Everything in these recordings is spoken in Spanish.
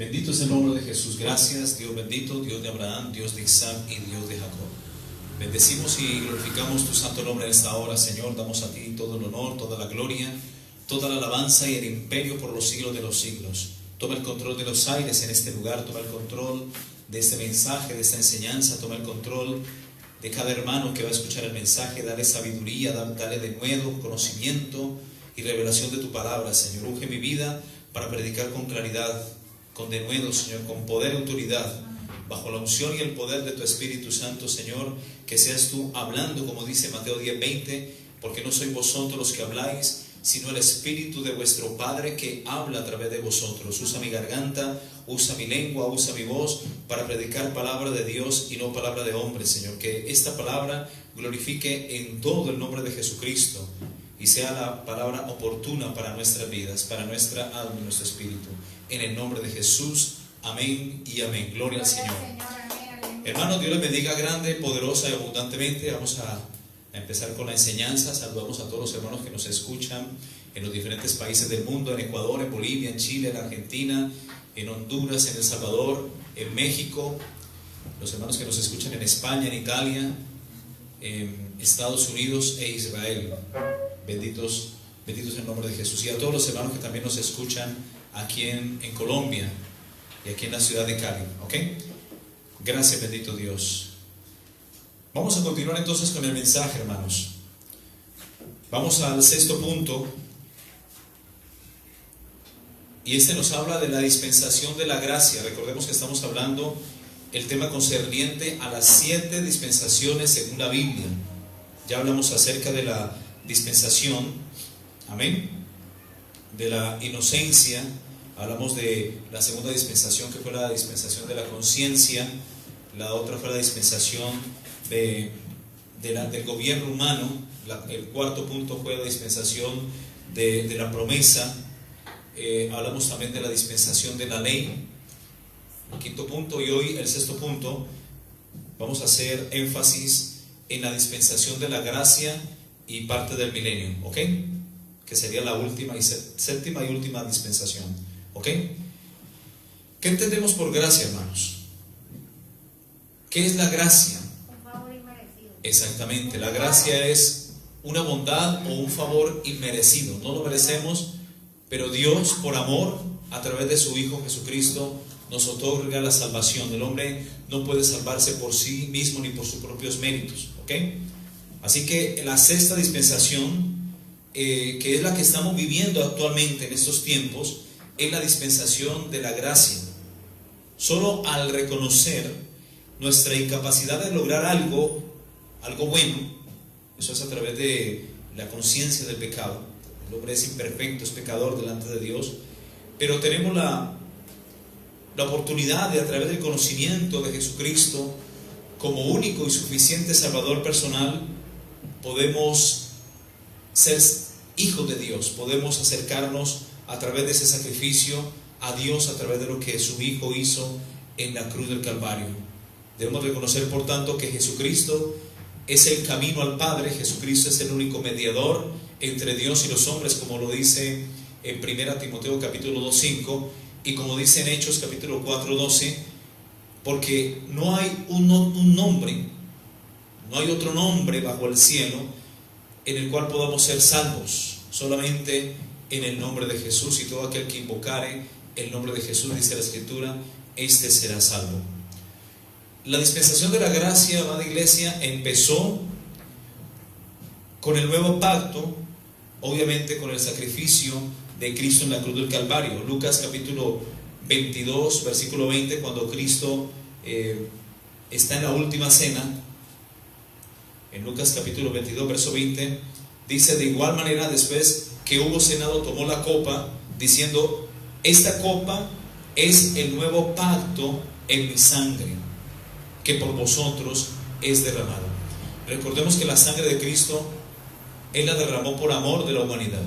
Bendito es el nombre de Jesús. Gracias, Dios bendito, Dios de Abraham, Dios de Isaac y Dios de Jacob. Bendecimos y glorificamos tu santo nombre en esta hora, Señor. Damos a ti todo el honor, toda la gloria, toda la alabanza y el imperio por los siglos de los siglos. Toma el control de los aires en este lugar, toma el control de este mensaje, de esta enseñanza, toma el control de cada hermano que va a escuchar el mensaje. Dale sabiduría, dale de nuevo conocimiento y revelación de tu palabra, Señor. Unge mi vida para predicar con claridad, con denuedo, Señor, con poder y autoridad, bajo la unción y el poder de tu Espíritu Santo, Señor. Que seas tú hablando, como dice Mateo 10:20, porque no sois vosotros los que habláis, sino el Espíritu de vuestro Padre que habla a través de vosotros. Usa mi garganta, usa mi lengua, usa mi voz para predicar palabra de Dios y no palabra de hombre, Señor. Que esta palabra glorifique en todo el nombre de Jesucristo y sea la palabra oportuna para nuestras vidas, para nuestra alma y nuestro espíritu. En el nombre de Jesús, amén y amén. Gloria al Señor. Hermanos, Dios les bendiga grande, poderosa y abundantemente. Vamos a empezar con la enseñanza. Saludamos a todos los hermanos que nos escuchan en los diferentes países del mundo, en Ecuador, en Bolivia, en Chile, en Argentina, en Honduras, en El Salvador, en México, los hermanos que nos escuchan en España, en Italia, en Estados Unidos e Israel. Benditos el nombre de Jesús. Y a todos los hermanos que también nos escuchan aquí en Colombia y aquí en la ciudad de Cali. ¿Ok? Gracias, bendito Dios. Vamos a continuar entonces con el mensaje, hermanos. Vamos al sexto punto. Y este nos habla de la dispensación de la gracia. Recordemos que estamos hablando el tema concerniente a las 7 dispensaciones según la Biblia. Ya hablamos acerca de la dispensación, amén, de la inocencia. Hablamos de la segunda dispensación, que fue la dispensación de la conciencia. La otra fue la dispensación del gobierno humano. El cuarto punto fue la dispensación de la promesa. Hablamos también de la dispensación de la ley. El quinto punto, y hoy el sexto punto, vamos a hacer énfasis en la dispensación de la gracia y parte del milenio, ¿ok? Que sería la última y séptima y última dispensación, ¿ok? ¿Qué entendemos por gracia, hermanos? ¿Qué es la gracia? Un favor inmerecido. Exactamente, la gracia es una bondad o un favor inmerecido. No lo merecemos, pero Dios, por amor, a través de su Hijo Jesucristo, nos otorga la salvación. El hombre no puede salvarse por sí mismo ni por sus propios méritos, ¿ok? Así que la sexta dispensación, que es la que estamos viviendo actualmente en estos tiempos, es la dispensación de la gracia. Solo al reconocer nuestra incapacidad de lograr algo bueno, eso es a través de la conciencia del pecado. El hombre es imperfecto, es pecador delante de Dios, pero tenemos la oportunidad de, a través del conocimiento de Jesucristo como único y suficiente Salvador personal, podemos ser hijos de Dios, podemos acercarnos a través de ese sacrificio a Dios a través de lo que su Hijo hizo en la cruz del Calvario. Debemos reconocer, por tanto, que Jesucristo es el camino al Padre. Jesucristo es el único mediador entre Dios y los hombres, como lo dice en 1 Timoteo capítulo 2:5 y como dice en Hechos capítulo 4:12, porque no hay un nombre, no hay otro nombre bajo el cielo en el cual podamos ser salvos, solamente en el nombre de Jesús, y todo aquel que invocare el nombre de Jesús, dice la Escritura, este será salvo. La dispensación de la gracia, amada iglesia, empezó con el nuevo pacto, obviamente con el sacrificio de Cristo en la cruz del Calvario. Lucas capítulo 22, versículo 20, cuando Cristo está en la última cena, en Lucas capítulo 22, verso 20, dice: de igual manera, después que hubo cenado, tomó la copa, diciendo: esta copa es el nuevo pacto en mi sangre, que por vosotros es derramado. Recordemos que la sangre de Cristo Él la derramó por amor de la humanidad,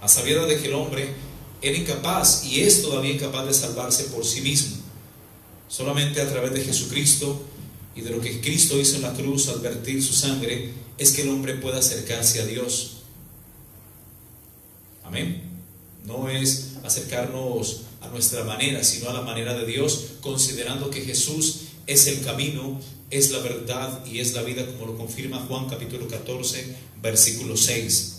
a sabiendas de que el hombre era incapaz y es todavía incapaz de salvarse por sí mismo. Solamente a través de Jesucristo y de lo que Cristo hizo en la cruz al vertir su sangre es que el hombre pueda acercarse a Dios. Amén. No es acercarnos a nuestra manera, sino a la manera de Dios, considerando que Jesús es el camino, es la verdad y es la vida, como lo confirma Juan capítulo 14, versículo 6.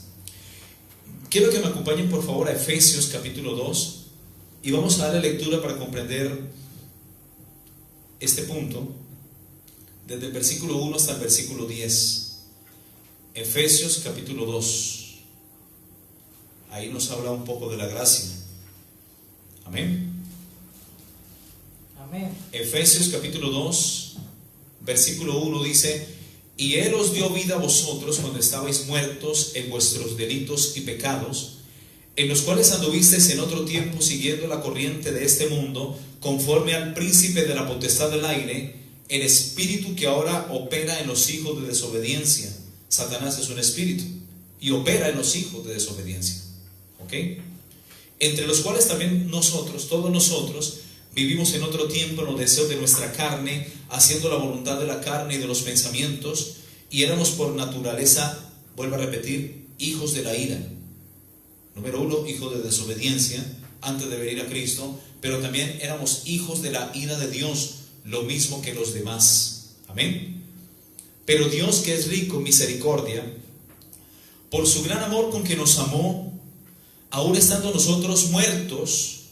Quiero que me acompañen por favor a Efesios capítulo 2 y vamos a darle lectura para comprender este punto, desde el versículo 1 hasta el versículo 10. Efesios capítulo 2. Ahí nos habla un poco de la gracia. Amén. Amén. Efesios capítulo 2, versículo 1 dice: y Él os dio vida a vosotros cuando estabais muertos en vuestros delitos y pecados, en los cuales anduvisteis en otro tiempo siguiendo la corriente de este mundo, conforme al príncipe de la potestad del aire, el espíritu que ahora opera en los hijos de desobediencia. Satanás es un espíritu y opera en los hijos de desobediencia. ¿Ok? Entre los cuales también nosotros, todos nosotros, vivimos en otro tiempo en los deseos de nuestra carne, haciendo la voluntad de la carne y de los pensamientos, y éramos por naturaleza, vuelvo a repetir, hijos de la ira. Número 1, hijos de desobediencia, antes de venir a Cristo, pero también éramos hijos de la ira de Dios, lo mismo que los demás. Amén. Pero Dios, que es rico en misericordia, por su gran amor con que nos amó, aun estando nosotros muertos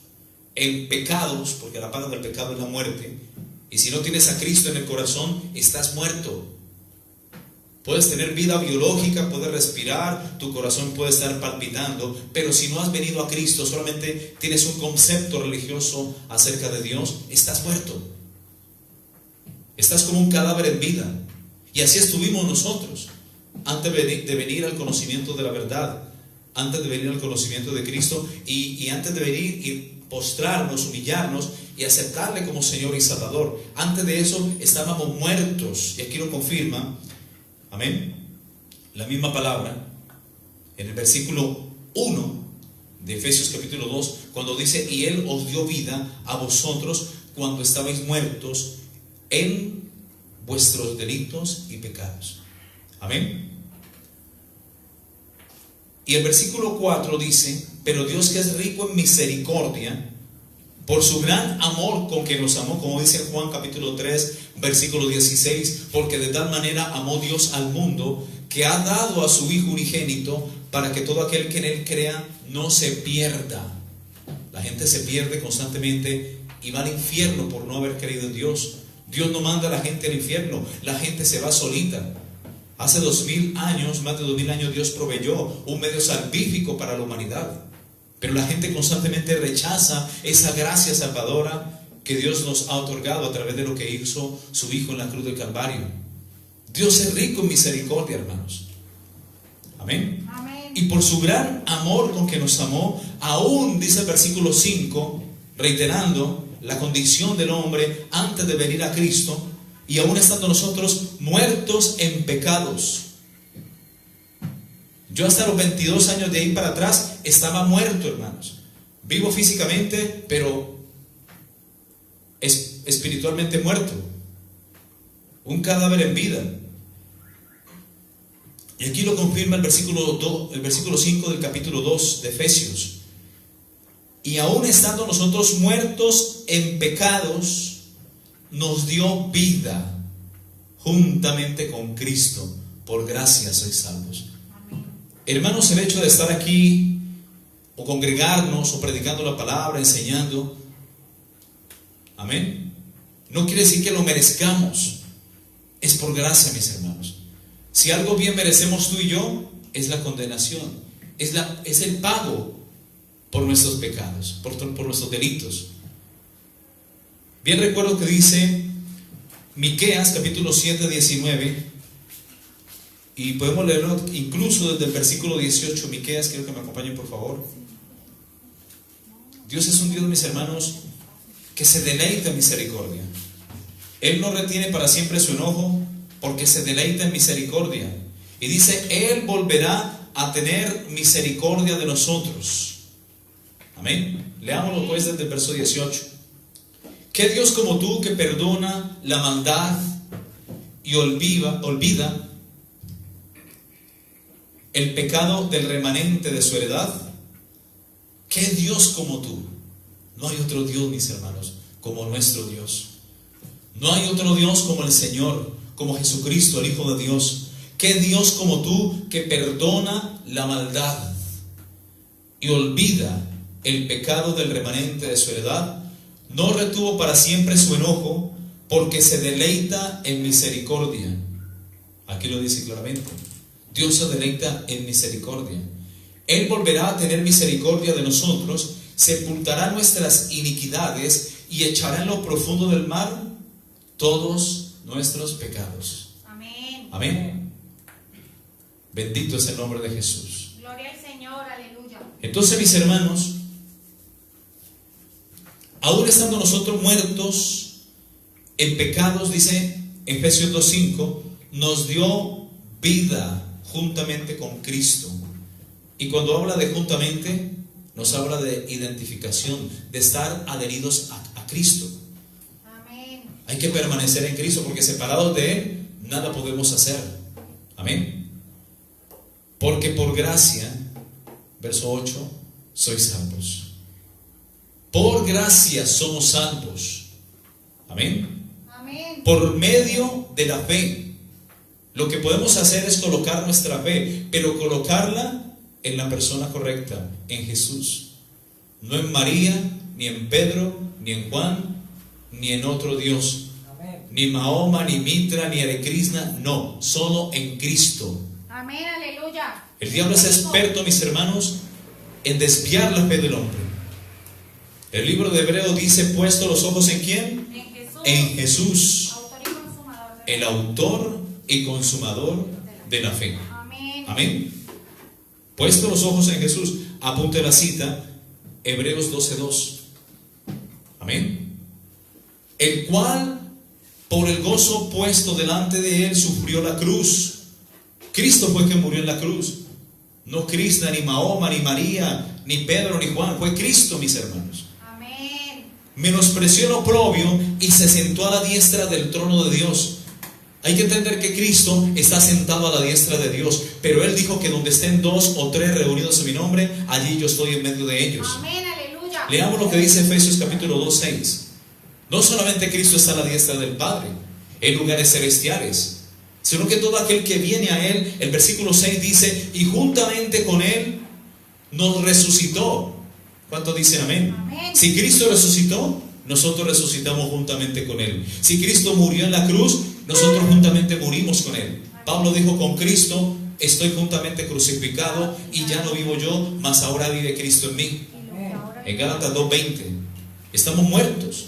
en pecados, porque la paga del pecado es la muerte, y si no tienes a Cristo en el corazón, estás muerto. Puedes tener vida biológica, puedes respirar, tu corazón puede estar palpitando, pero si no has venido a Cristo, solamente tienes un concepto religioso acerca de Dios, estás muerto. Estás como un cadáver en vida. Y así estuvimos nosotros, antes de venir al conocimiento de la verdad, antes de venir al conocimiento de Cristo, y antes de venir y postrarnos, humillarnos y aceptarle como Señor y Salvador. Antes de eso estábamos muertos, y aquí lo confirma, amén, la misma palabra en el versículo 1 de Efesios capítulo 2, cuando dice: y Él os dio vida a vosotros cuando estabais muertos en vuestros delitos y pecados. Amén. Y el versículo 4 dice: pero Dios, que es rico en misericordia, por su gran amor con que nos amó, como dice Juan capítulo 3, versículo 16, porque de tal manera amó Dios al mundo, que ha dado a su Hijo unigénito, para que todo aquel que en Él crea no se pierda. La gente se pierde constantemente y va al infierno por no haber creído en Dios. Dios no manda a la gente al infierno, la gente se va solita. Hace 2000 años, más de 2000 años, Dios proveyó un medio salvífico para la humanidad. Pero la gente constantemente rechaza esa gracia salvadora que Dios nos ha otorgado a través de lo que hizo su Hijo en la cruz del Calvario. Dios es rico en misericordia, hermanos. Amén. Amén. Y por su gran amor con que nos amó, aún, dice el versículo 5, reiterando la condición del hombre antes de venir a Cristo, y aún estando nosotros muertos en pecados. Yo hasta los 22 años de ahí para atrás estaba muerto, hermanos. Vivo físicamente, pero espiritualmente muerto. Un cadáver en vida. Y aquí lo confirma el versículo 5 del capítulo 2 de Efesios. Y aún estando nosotros muertos en pecados, nos dio vida juntamente con Cristo. Por gracia sois salvos. Amén. Hermanos, el hecho de estar aquí, o congregarnos, o predicando la palabra, enseñando, amén, no quiere decir que lo merezcamos. Es por gracia, mis hermanos. Si algo bien merecemos tú y yo, es la condenación, es el pago por nuestros pecados, por nuestros delitos. Bien recuerdo que dice Miqueas capítulo 7, 19, y podemos leerlo incluso desde el versículo 18. Miqueas, quiero que me acompañen por favor. Dios es un Dios, mis hermanos, que se deleita en misericordia. Él no retiene para siempre su enojo, porque se deleita en misericordia. Y dice: Él volverá a tener misericordia de nosotros. Amén. Leámoslo pues desde el verso 18. ¿Qué Dios como tú, que perdona la maldad y olvida el pecado del remanente de su heredad? ¿Qué Dios como tú? No hay otro Dios, mis hermanos, como nuestro Dios. No hay otro Dios como el Señor, como Jesucristo, el Hijo de Dios. ¿Qué Dios como tú que perdona la maldad y olvida el pecado del remanente de su heredad? No retuvo para siempre su enojo, porque se deleita en misericordia. Aquí lo dice claramente. Dios se deleita en misericordia. Él volverá a tener misericordia de nosotros, sepultará nuestras iniquidades y echará en lo profundo del mar todos nuestros pecados. Amén. Amén. Bendito es el nombre de Jesús. Gloria al Señor, aleluya. Entonces, mis hermanos, aún estando nosotros muertos en pecados, dice Efesios 2:5, nos dio vida juntamente con Cristo. Y cuando habla de juntamente, nos habla de identificación, de estar adheridos a Cristo. Amén. Hay que permanecer en Cristo, porque separados de Él nada podemos hacer. Amén. Porque por gracia, verso 8, sois salvos. Por gracia somos salvos. Amén. Amén. Por medio de la fe. Lo que podemos hacer es colocar nuestra fe, pero colocarla en la persona correcta, en Jesús. No en María, ni en Pedro, ni en Juan, ni en otro Dios. Amén. Ni Mahoma, ni Mitra, ni Hare Krishna. No, solo en Cristo. Amén, aleluya. El diablo es experto, mis hermanos, en desviar la fe del hombre. El libro de Hebreo dice: puesto los ojos ¿en quién? En Jesús. En Jesús, Autor y consumador de el la fe. autor y consumador de la fe. Amén. Amén. Puesto los ojos en Jesús. Apunte la cita, Hebreos 12:2. Amén. El cual, por el gozo puesto delante de él, sufrió la cruz. Cristo fue quien murió en la cruz. No Krishna, ni Mahoma, ni María, ni Pedro, ni Juan. Fue Cristo, mis hermanos. Amén. Menospreció el oprobio y se sentó a la diestra del trono de Dios. Hay que entender que Cristo está sentado a la diestra de Dios, pero Él dijo que donde estén 2 o 3 reunidos en mi nombre, allí yo estoy en medio de ellos. Amén, aleluya. Leamos lo que dice Efesios capítulo 2:6. No solamente Cristo está a la diestra del Padre, en lugares celestiales, sino que todo aquel que viene a Él, el versículo 6 dice, y juntamente con Él nos resucitó. ¿Cuántos dicen amén? Amén. Si Cristo resucitó, nosotros resucitamos juntamente con Él. Si Cristo murió en la cruz, nosotros juntamente morimos con Él. Pablo dijo: con Cristo estoy juntamente crucificado, y ya no vivo yo, mas ahora vive Cristo en mí. Y lo que ahora En Gálatas 2:20. Estamos muertos,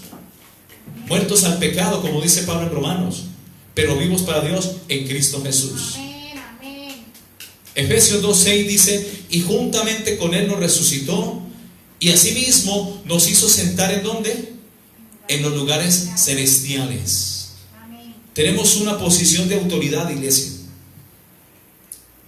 muertos al pecado, como dice Pablo en Romanos, pero vivos para Dios en Cristo Jesús. Amén, amén. Efesios 2:6 dice: y juntamente con Él nos resucitó, y asimismo nos hizo sentar ¿en dónde? En los lugares celestiales. Amén. Tenemos una posición de autoridad, iglesia.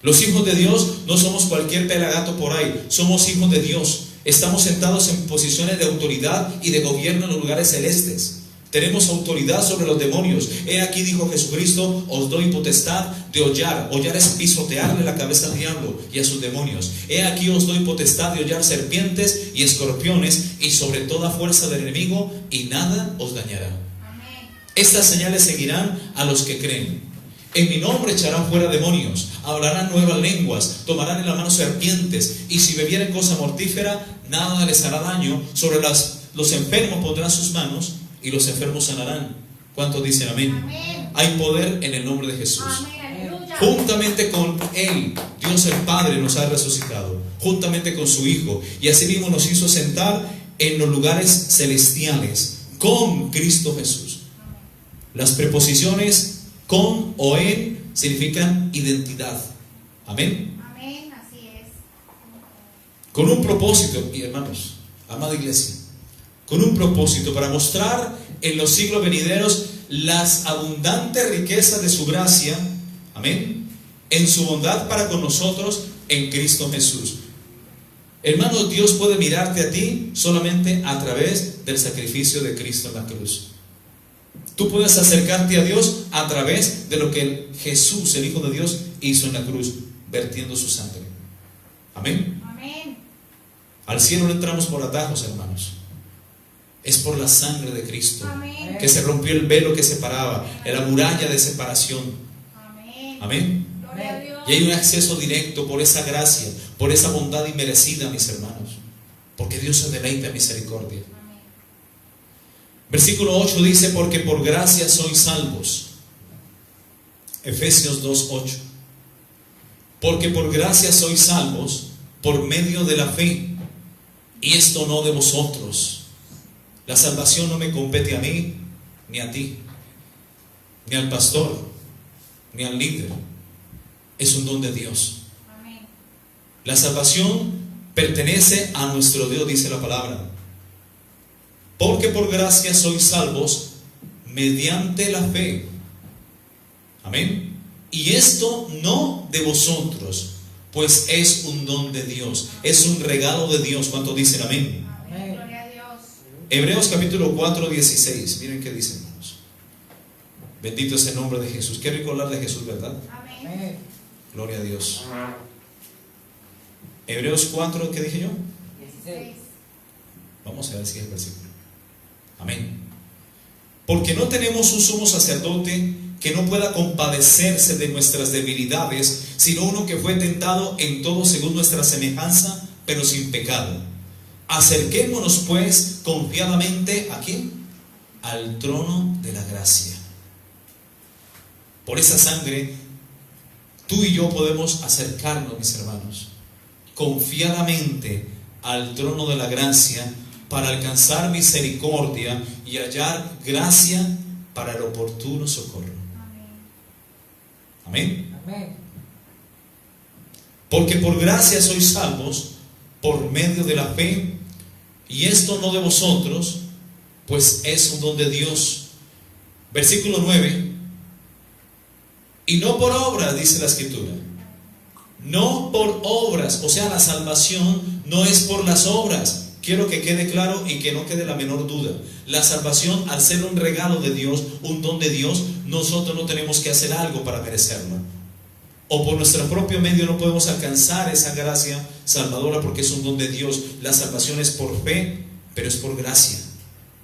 Los hijos de Dios no somos cualquier pelagato por ahí, somos hijos de Dios. Estamos sentados en posiciones de autoridad y de gobierno en los lugares celestes. Tenemos autoridad sobre los demonios. He aquí, dijo Jesucristo, os doy potestad de hollar. Hollar es pisotearle la cabeza al diablo y a sus demonios. He aquí, os doy potestad de hollar serpientes y escorpiones y sobre toda fuerza del enemigo, y nada os dañará. Amén. Estas señales seguirán a los que creen. En mi nombre echarán fuera demonios, hablarán nuevas lenguas, tomarán en la mano serpientes, y si bebieren cosa mortífera, nada les hará daño. Sobre los enfermos pondrán sus manos, y los enfermos sanarán. ¿Cuántos dicen amén? Amén. Hay poder en el nombre de Jesús. Amén, aleluya. Juntamente con Él, Dios el Padre nos ha resucitado, juntamente con su Hijo, y asimismo nos hizo sentar en los lugares celestiales con Cristo Jesús. Las preposiciones con o en significan identidad. Amén. Amén, así es. Con un propósito, y hermanos, amada iglesia, con un propósito para mostrar en los siglos venideros las abundantes riquezas de su gracia, amén, en su bondad para con nosotros en Cristo Jesús. Hermano, Dios puede mirarte a ti solamente a través del sacrificio de Cristo en la cruz. Tú puedes acercarte a Dios a través de lo que Jesús, el Hijo de Dios, hizo en la cruz, vertiendo su sangre. Amén. Amén. Al cielo no entramos por atajos, hermanos. Es por la sangre de Cristo. Amén. Que se rompió el velo que separaba, la muralla de separación. Amén. Amén. Gloria a Dios. Y hay un acceso directo por esa gracia, por esa bondad inmerecida, mis hermanos. Porque Dios se deleita en misericordia. Amén. Versículo 8 dice, porque por gracia sois salvos. Efesios 2:8. Porque por gracia sois salvos por medio de la fe. Y esto no de vosotros. La salvación no me compete a mí, ni a ti, ni al pastor, ni al líder. Es un don de Dios. Amén. La salvación pertenece a nuestro Dios, dice la palabra. Porque por gracia sois salvos mediante la fe. Amén. Y esto no de vosotros, pues es un don de Dios, es un regalo de Dios. ¿Cuántos dicen amén? Amén. Gloria a Dios. Hebreos capítulo 4:16. Miren qué dicen, hermanos. Bendito es el nombre de Jesús. Qué rico hablar de Jesús, ¿verdad? Amén. Gloria a Dios. Hebreos 4, ¿qué dije yo? 6. Vamos a ver si es el versículo. Amén. Porque no tenemos un sumo sacerdote que no pueda compadecerse de nuestras debilidades, sino uno que fue tentado en todo según nuestra semejanza, pero sin pecado. Acerquémonos pues confiadamente ¿a quién? Al trono de la gracia. Por esa sangre tú y yo podemos acercarnos, mis hermanos, confiadamente al trono de la gracia para alcanzar misericordia y hallar gracia para el oportuno socorro. Amén. Amén. Porque por gracia sois salvos por medio de la fe, y esto no de vosotros, pues es un don de Dios. Versículo 9. Y no por obras, dice la Escritura. No por obras, o sea, la salvación no es por las obras. Quiero que quede claro y que no quede la menor duda. La salvación, al ser un regalo de Dios, un don de Dios, nosotros no tenemos que hacer algo para merecerlo. O por nuestro propio medio no podemos alcanzar esa gracia salvadora, porque es un don de Dios. La salvación es por fe, pero es por gracia.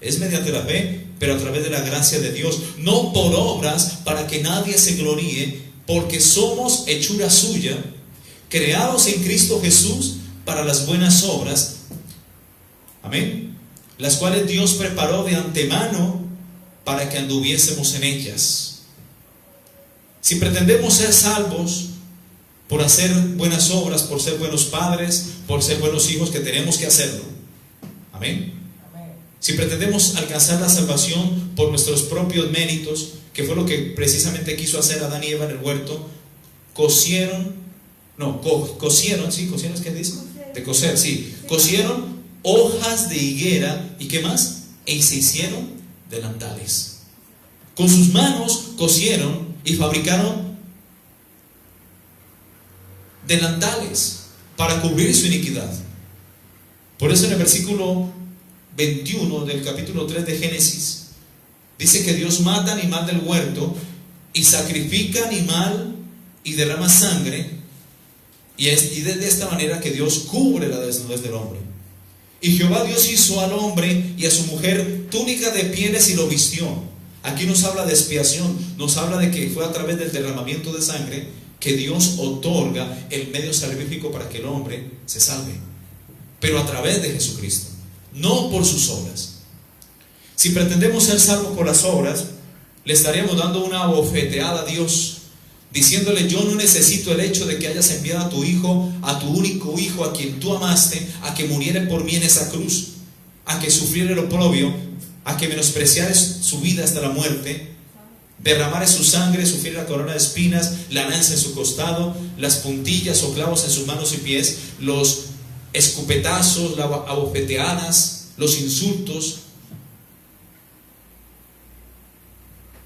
Es mediante la fe, pero a través de la gracia de Dios. No por obras, para que nadie se gloríe, porque somos hechura suya, creados en Cristo Jesús para las buenas obras. Amén. Las cuales Dios preparó de antemano para que anduviésemos en ellas. Si pretendemos ser salvos por hacer buenas obras, por ser buenos padres, por ser buenos hijos, que tenemos que hacerlo. Amén. Si pretendemos alcanzar la salvación por nuestros propios méritos, que fue lo que precisamente quiso hacer Adán y Eva en el huerto, cosieron, ¿sí? ¿Cosieron es que dice? De coser, sí. Cosieron hojas de higuera, ¿y qué más? Y se hicieron delantales. Con sus manos cosieron y fabricaron delantales para cubrir su iniquidad. Por eso en el versículo 21 del capítulo 3 de Génesis dice que Dios mata animal del huerto y sacrifica animal y derrama sangre, y de esta manera que Dios cubre la desnudez del hombre. Y Jehová Dios hizo al hombre y a su mujer túnica de pieles y lo vistió. Aquí nos habla de expiación, nos habla de que fue a través del derramamiento de sangre que Dios otorga el medio salvífico para que el hombre se salve, pero a través de Jesucristo, no por sus obras. Si pretendemos ser salvos por las obras, le estaríamos dando una bofeteada a Dios, diciéndole: yo no necesito el hecho de que hayas enviado a tu hijo, a tu único hijo, a quien tú amaste, a que muriera por mí en esa cruz, a que sufriera el oprobio, a que menospreciara su vida hasta la muerte, derramara su sangre, sufriera la corona de espinas, la lanza en su costado, las puntillas o clavos en sus manos y pies, los escupetazos, las abofeteadas, los insultos.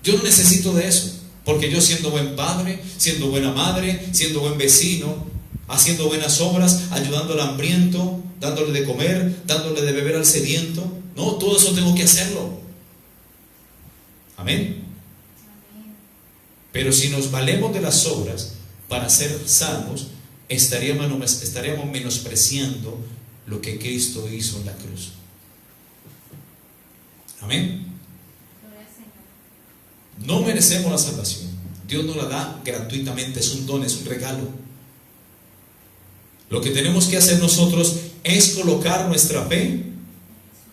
Yo no necesito de eso, porque yo, siendo buen padre, siendo buena madre, siendo buen vecino, haciendo buenas obras, ayudando al hambriento, dándole de comer, dándole de beber al sediento, no, todo eso tengo que hacerlo. Amén. Pero si nos valemos de las obras para ser salvos, estaríamos menospreciando lo que Cristo hizo en la cruz. Amén. Gloria al Señor. No merecemos la salvación. Dios nos la da gratuitamente, es un don, es un regalo. Lo que tenemos que hacer nosotros es colocar nuestra fe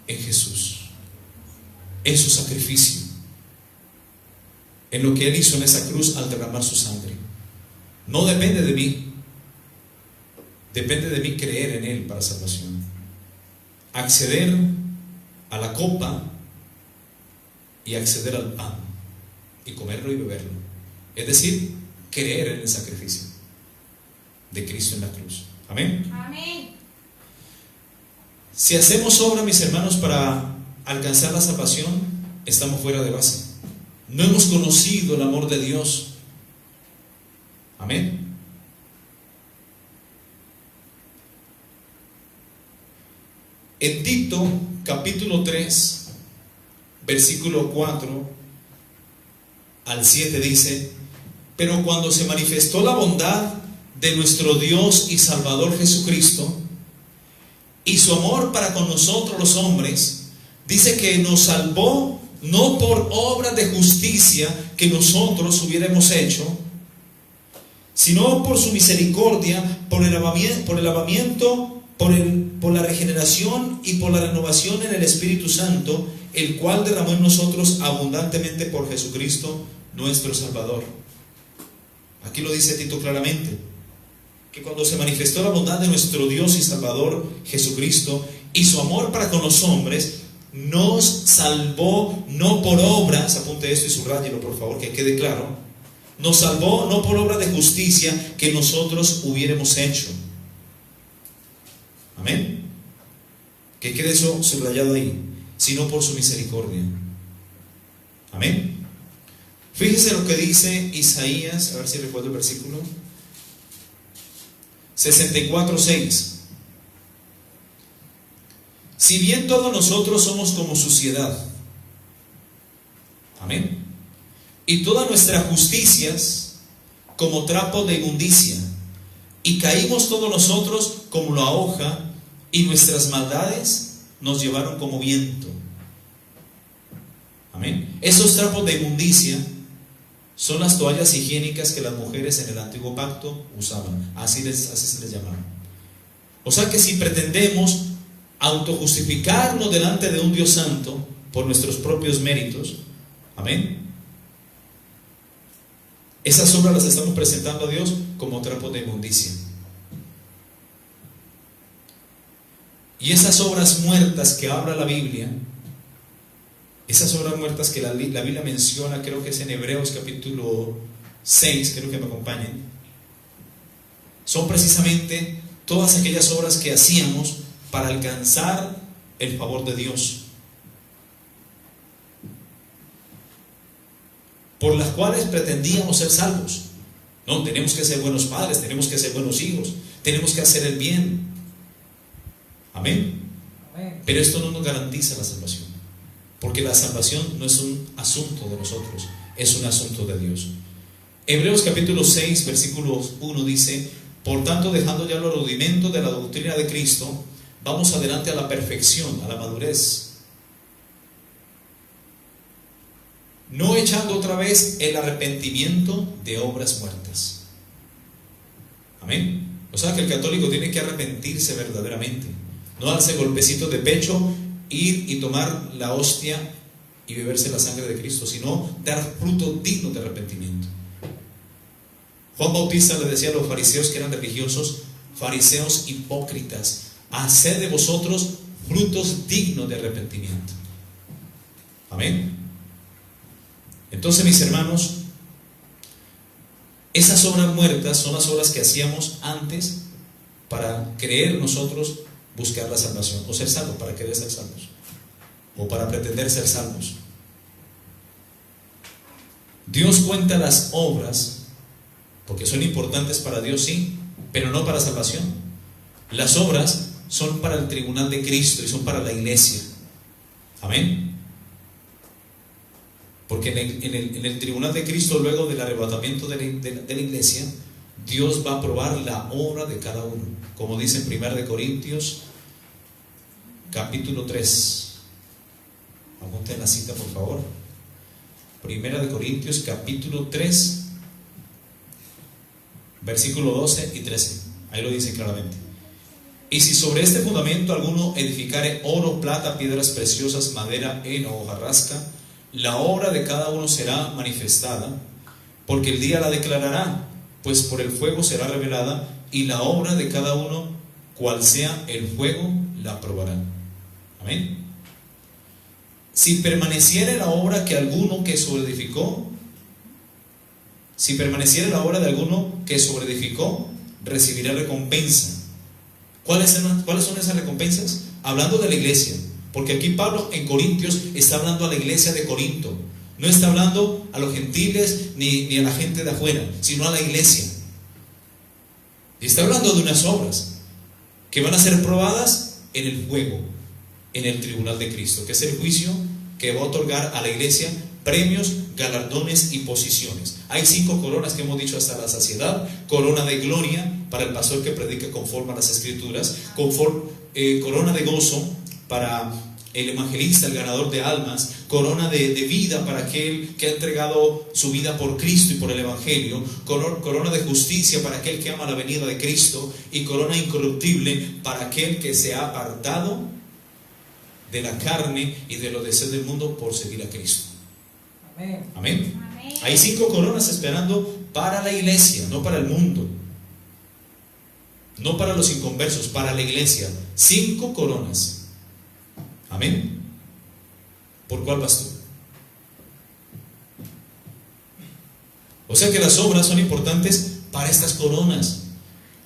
en Jesús, en su sacrificio, en lo que Él hizo en esa cruz al derramar su sangre. No depende de mí, depende de mí creer en Él para salvación, acceder a la copa y acceder al pan y comerlo y beberlo, es decir, creer en el sacrificio de Cristo en la cruz. Amén. Amén. Si hacemos obra, mis hermanos, para alcanzar la salvación, estamos fuera de base. No hemos conocido el amor de Dios. Amén. En Tito, capítulo 3, versículo 4 al 7 dice: pero cuando se manifestó la bondad de nuestro Dios y Salvador Jesucristo y su amor para con nosotros los hombres, dice que nos salvó no por obras de justicia que nosotros hubiéramos hecho, sino por su misericordia, por la regeneración y por la renovación en el Espíritu Santo, el cual derramó en nosotros abundantemente por Jesucristo nuestro Salvador. Aquí lo dice Tito claramente, que cuando se manifestó la bondad de nuestro Dios y Salvador Jesucristo y su amor para con los hombres, nos salvó no por obras, apunte esto y subráyelo por favor, que quede claro, nos salvó no por obras de justicia que nosotros hubiéramos hecho. Amén. Que quede eso subrayado ahí, sino por su misericordia. Amén. Fíjese lo que dice Isaías, a ver si recuerdo el versículo 64:6. Si bien todos nosotros somos como suciedad, amén, y todas nuestras justicias como trapo de inmundicia, y caímos todos nosotros como la hoja, y nuestras maldades nos llevaron como viento. Amén. Esos trapos de inmundicia son las toallas higiénicas que las mujeres en el antiguo pacto usaban, así se les llamaba. O sea que si pretendemos autojustificarnos delante de un Dios santo por nuestros propios méritos, amén, esas obras las estamos presentando a Dios como trapos de inmundicia. Y esas obras muertas que habla la Biblia, esas obras muertas que la Biblia menciona, creo que es en Hebreos capítulo 6, creo que me acompañen, son precisamente todas aquellas obras que hacíamos para alcanzar el favor de Dios, por las cuales pretendíamos ser salvos. No, tenemos que ser buenos padres, tenemos que ser buenos hijos, tenemos que hacer el bien. Amén. Pero esto no nos garantiza la salvación, porque la salvación no es un asunto de nosotros, es un asunto de Dios. Hebreos capítulo 6, versículo 1 dice: por tanto, dejando ya los rudimentos de la doctrina de Cristo, vamos adelante a la perfección, a la madurez, no echando otra vez el arrepentimiento de obras muertas. Amén. O sea que el católico tiene que arrepentirse verdaderamente, no darse golpecitos de pecho, ir y tomar la hostia y beberse la sangre de Cristo, sino dar fruto digno de arrepentimiento. Juan Bautista le decía a los fariseos que eran religiosos: fariseos hipócritas, haced de vosotros frutos dignos de arrepentimiento. Amén. Entonces, mis hermanos, esas obras muertas son las obras que hacíamos antes para creer nosotros buscar la salvación, o ser salvos, para querer ser salvos, o para pretender ser salvos. Dios cuenta las obras porque son importantes para Dios, sí, pero no para salvación. Las obras son para el tribunal de Cristo y son para la iglesia. Amén. Porque en el tribunal de Cristo, luego del arrebatamiento de la iglesia, Dios va a probar la obra de cada uno, como dice en 1 Corintios capítulo 3. Apunten la cita, por favor. Primera de Corintios, capítulo 3, versículo 12 y 13. Ahí lo dice claramente. Y si sobre este fundamento alguno edificare oro, plata, piedras preciosas, madera, heno o hojarasca, la obra de cada uno será manifestada, porque el día la declarará, pues por el fuego será revelada, y la obra de cada uno, cual sea el fuego, la probará. Amén. Si permaneciere la obra que alguno que sobreedificó, si permaneciere la obra de alguno que sobreedificó, recibirá recompensa. ¿Cuáles son esas recompensas? Hablando de la iglesia, porque aquí Pablo en Corintios está hablando a la iglesia de Corinto. No está hablando a los gentiles ni a la gente de afuera, sino a la iglesia. Y está hablando de unas obras que van a ser probadas en el fuego, en el tribunal de Cristo, que es el juicio que va a otorgar a la iglesia premios, galardones y posiciones. Hay 5 coronas que hemos dicho hasta la saciedad: corona de gloria para el pastor que predica conforme a las escrituras, corona de gozo para el evangelista, el ganador de almas, corona de vida para aquel que ha entregado su vida por Cristo y por el evangelio, corona de justicia para aquel que ama la venida de Cristo, y corona incorruptible para aquel que se ha apartado de la carne y de los deseos del mundo por seguir a Cristo. Amén. Amén. Amén. Hay 5 coronas esperando para la iglesia, no para el mundo, no para los inconversos, para la iglesia. 5 coronas. Amén. ¿Por cuál vas tú? O sea que las obras son importantes para estas coronas,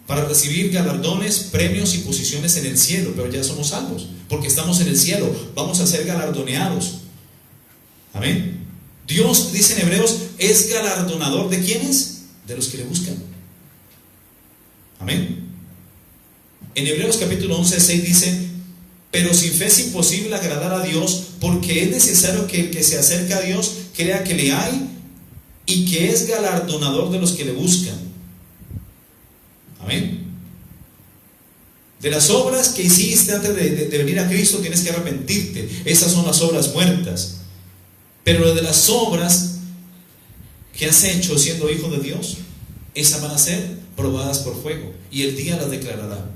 para recibir galardones, premios y posiciones en el cielo. Pero ya somos salvos, porque estamos en el cielo, vamos a ser galardoneados. Amén. Dios, dice en Hebreos, es galardonador ¿de quiénes? De los que le buscan. Amén. En Hebreos capítulo 11, 6 dice: pero sin fe es imposible agradar a Dios, porque es necesario que el que se acerca a Dios crea que le hay y que es galardonador de los que le buscan. Amén. De las obras que hiciste antes de venir a Cristo tienes que arrepentirte. Esas son las obras muertas. Pero de las obras que has hecho siendo hijo de Dios, esas van a ser probadas por fuego, y el día las declarará.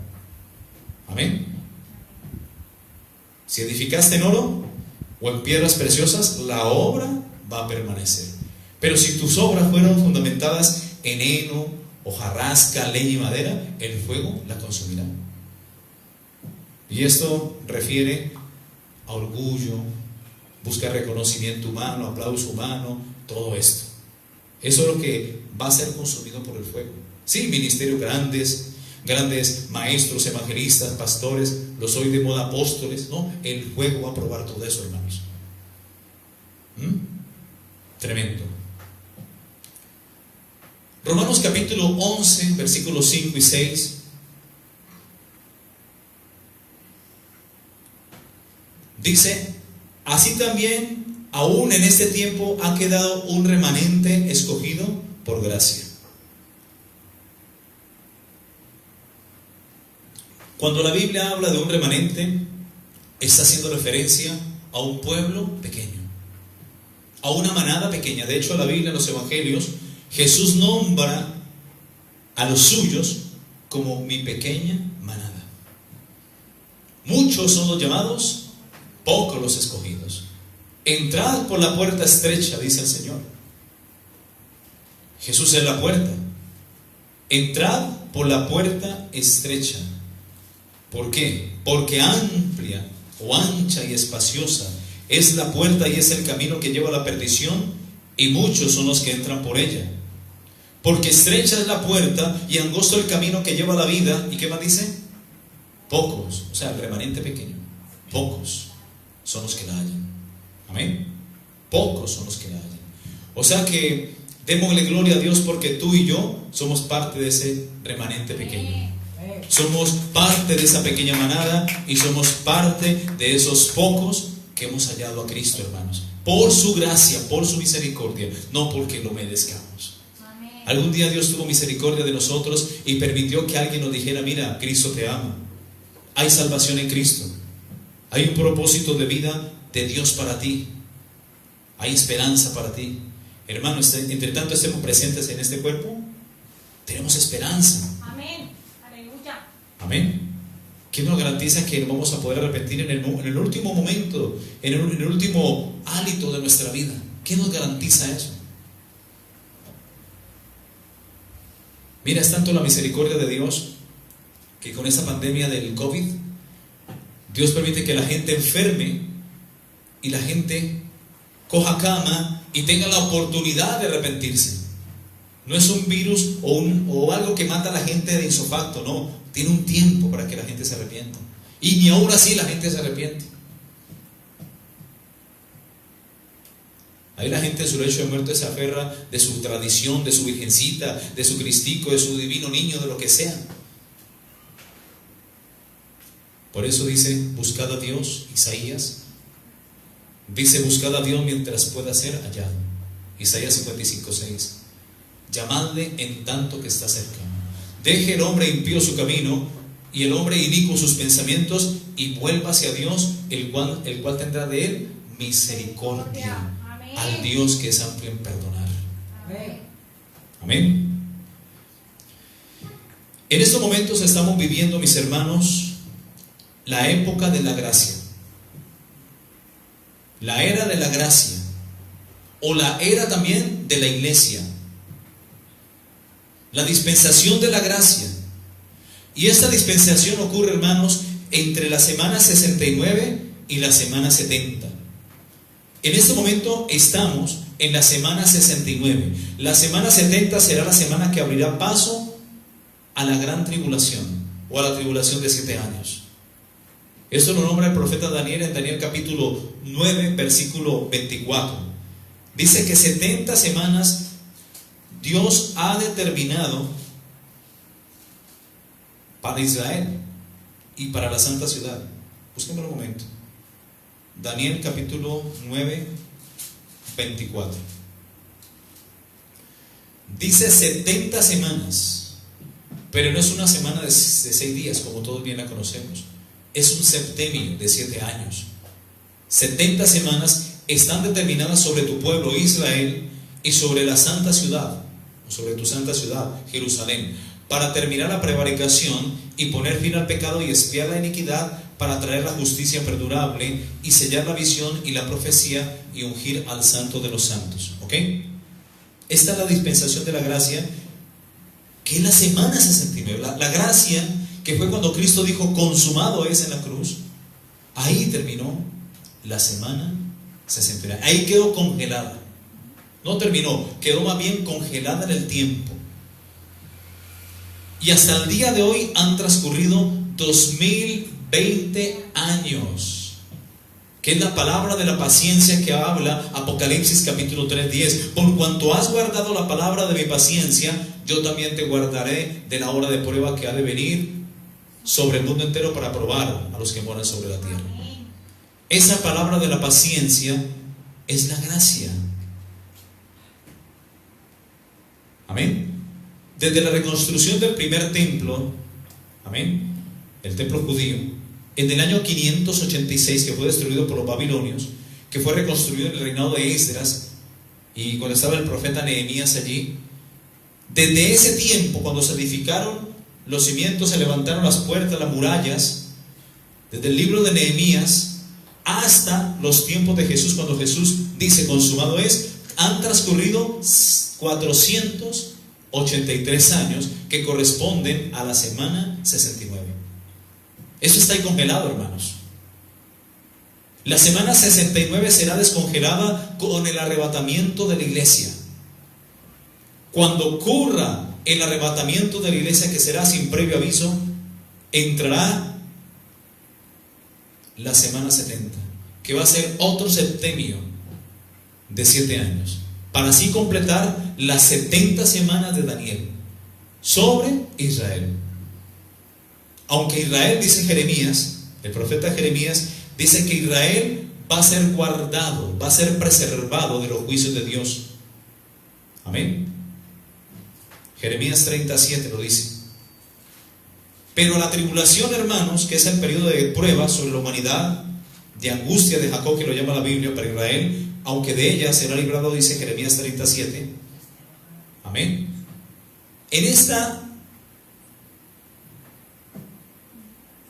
Amén. Si edificaste en oro o en piedras preciosas, la obra va a permanecer. Pero si tus obras fueron fundamentadas en heno, hojarasca, leña y madera, el fuego la consumirá. Y esto refiere a orgullo, buscar reconocimiento humano, aplauso humano, todo esto. Eso es lo que va a ser consumido por el fuego. Sí, ministerios grandes maestros, evangelistas, pastores, los hoy de moda apóstoles, no, el fuego va a probar todo eso, hermanos. Tremendo. Romanos capítulo 11, versículos 5 y 6. Dice: así también, aún en este tiempo, ha quedado un remanente escogido por gracia. Cuando la Biblia habla de un remanente, está haciendo referencia a un pueblo pequeño, a una manada pequeña. De hecho, la Biblia, en los evangelios, Jesús nombra a los suyos como mi pequeña manada. Muchos son los llamados, pocos los escogidos. Entrad por la puerta estrecha, dice el Señor. Jesús es la puerta. Entrad por la puerta estrecha. ¿Por qué? Porque amplia o ancha y espaciosa es la puerta y es el camino que lleva a la perdición, y muchos son los que entran por ella. Porque estrecha es la puerta y angosto el camino que lleva a la vida. ¿Y qué más dice? Pocos, o sea, el remanente pequeño, pocos son los que la hallan. Amén. Pocos son los que la hallan. O sea que démosle gloria a Dios, porque tú y yo somos parte de ese remanente pequeño. Somos parte de esa pequeña manada y somos parte de esos pocos que hemos hallado a Cristo, hermanos, por su gracia, por su misericordia, no porque lo merezcamos. Algún día Dios tuvo misericordia de nosotros y permitió que alguien nos dijera: mira, Cristo te ama, hay salvación en Cristo. Hay un propósito de vida de Dios para ti. Hay esperanza para ti. Hermano, entre tanto estemos presentes en este cuerpo, tenemos esperanza. Amén. Aleluya. Amén. ¿Quién nos garantiza que nos vamos a poder arrepentir en el último momento, en el último hálito de nuestra vida? ¿Quién nos garantiza eso? Mira, es tanto la misericordia de Dios que con esa pandemia del COVID, Dios permite que la gente enferme y la gente coja cama y tenga la oportunidad de arrepentirse. No es un virus o algo que mata a la gente de insofacto, no. Tiene un tiempo para que la gente se arrepienta. Y ni aún así la gente se arrepiente. Ahí la gente en su lecho de muerte se aferra de su tradición, de su virgencita, de su cristico, de su divino niño, de lo que sea. Por eso dice, buscad a Dios, Isaías. Dice, buscad a Dios mientras pueda ser hallado. Isaías 55:6. Llamadle en tanto que está cerca. Deje el hombre impío su camino y el hombre inicuo sus pensamientos y vuelva hacia Dios, el cual tendrá de él misericordia. Amén. Al Dios que es amplio en perdonar. Amén. Amén. En estos momentos estamos viviendo, mis hermanos, la época de la gracia. La era de la gracia. O la era también de la iglesia. La dispensación de la gracia. Y esta dispensación ocurre, hermanos, entre la semana 69 y la semana 70. En este momento estamos en la semana 69. La semana 70 será la semana que abrirá paso a la gran tribulación o a la tribulación de 7 años. Esto lo nombra el profeta Daniel en Daniel capítulo 9, versículo 24. Dice que 70 semanas Dios ha determinado para Israel y para la santa ciudad. Búsquenme un momento. Daniel capítulo 9, 24. Dice 70 semanas, pero no es una semana de 6 días, como todos bien la conocemos. Es un septenio de 7 años. 70 semanas están determinadas sobre tu pueblo Israel y sobre la santa ciudad, o sobre tu santa ciudad, Jerusalén, para terminar la prevaricación y poner fin al pecado y expiar la iniquidad, para traer la justicia perdurable y sellar la visión y la profecía y ungir al santo de los santos. ¿Ok? Esta es la dispensación de la gracia, que es la semana 69. La gracia que fue cuando Cristo dijo consumado es en la cruz. Ahí terminó la semana 69. Ahí quedó congelada. No terminó, quedó más bien congelada en el tiempo. Y hasta el día de hoy han transcurrido 2020 años, que es la palabra de la paciencia que habla Apocalipsis capítulo 3:10. Por cuanto has guardado la palabra de mi paciencia, yo también te guardaré de la hora de prueba que ha de venir sobre el mundo entero para probar a los que moran sobre la tierra. Esa palabra de la paciencia es la gracia. Amén. Desde la reconstrucción del primer templo, amén, el templo judío, en el año 586, que fue destruido por los babilonios, que fue reconstruido en el reinado de Esdras, y cuando estaba el profeta Nehemías allí, desde ese tiempo, cuando se edificaron los cimientos, se levantaron las puertas, las murallas, desde el libro de Nehemías hasta los tiempos de Jesús, cuando Jesús dice consumado es, han transcurrido 483 años, que corresponden a la semana 69. Eso está ahí congelado, hermanos. La semana 69 será descongelada con el arrebatamiento de la iglesia. Cuando ocurra el arrebatamiento de la iglesia, que será sin previo aviso, entrará la semana 70, que va a ser otro septenio de 7 años, para así completar las 70 semanas de Daniel sobre Israel. Aunque Israel, dice Jeremías, el profeta Jeremías, dice que Israel va a ser guardado, va a ser preservado de los juicios de Dios. Amén. Jeremías 37 lo dice. Pero la tribulación, hermanos, que es el periodo de prueba sobre la humanidad, de angustia de Jacob, que lo llama la Biblia, para Israel, aunque de ella será librado, dice Jeremías 37. Amén. En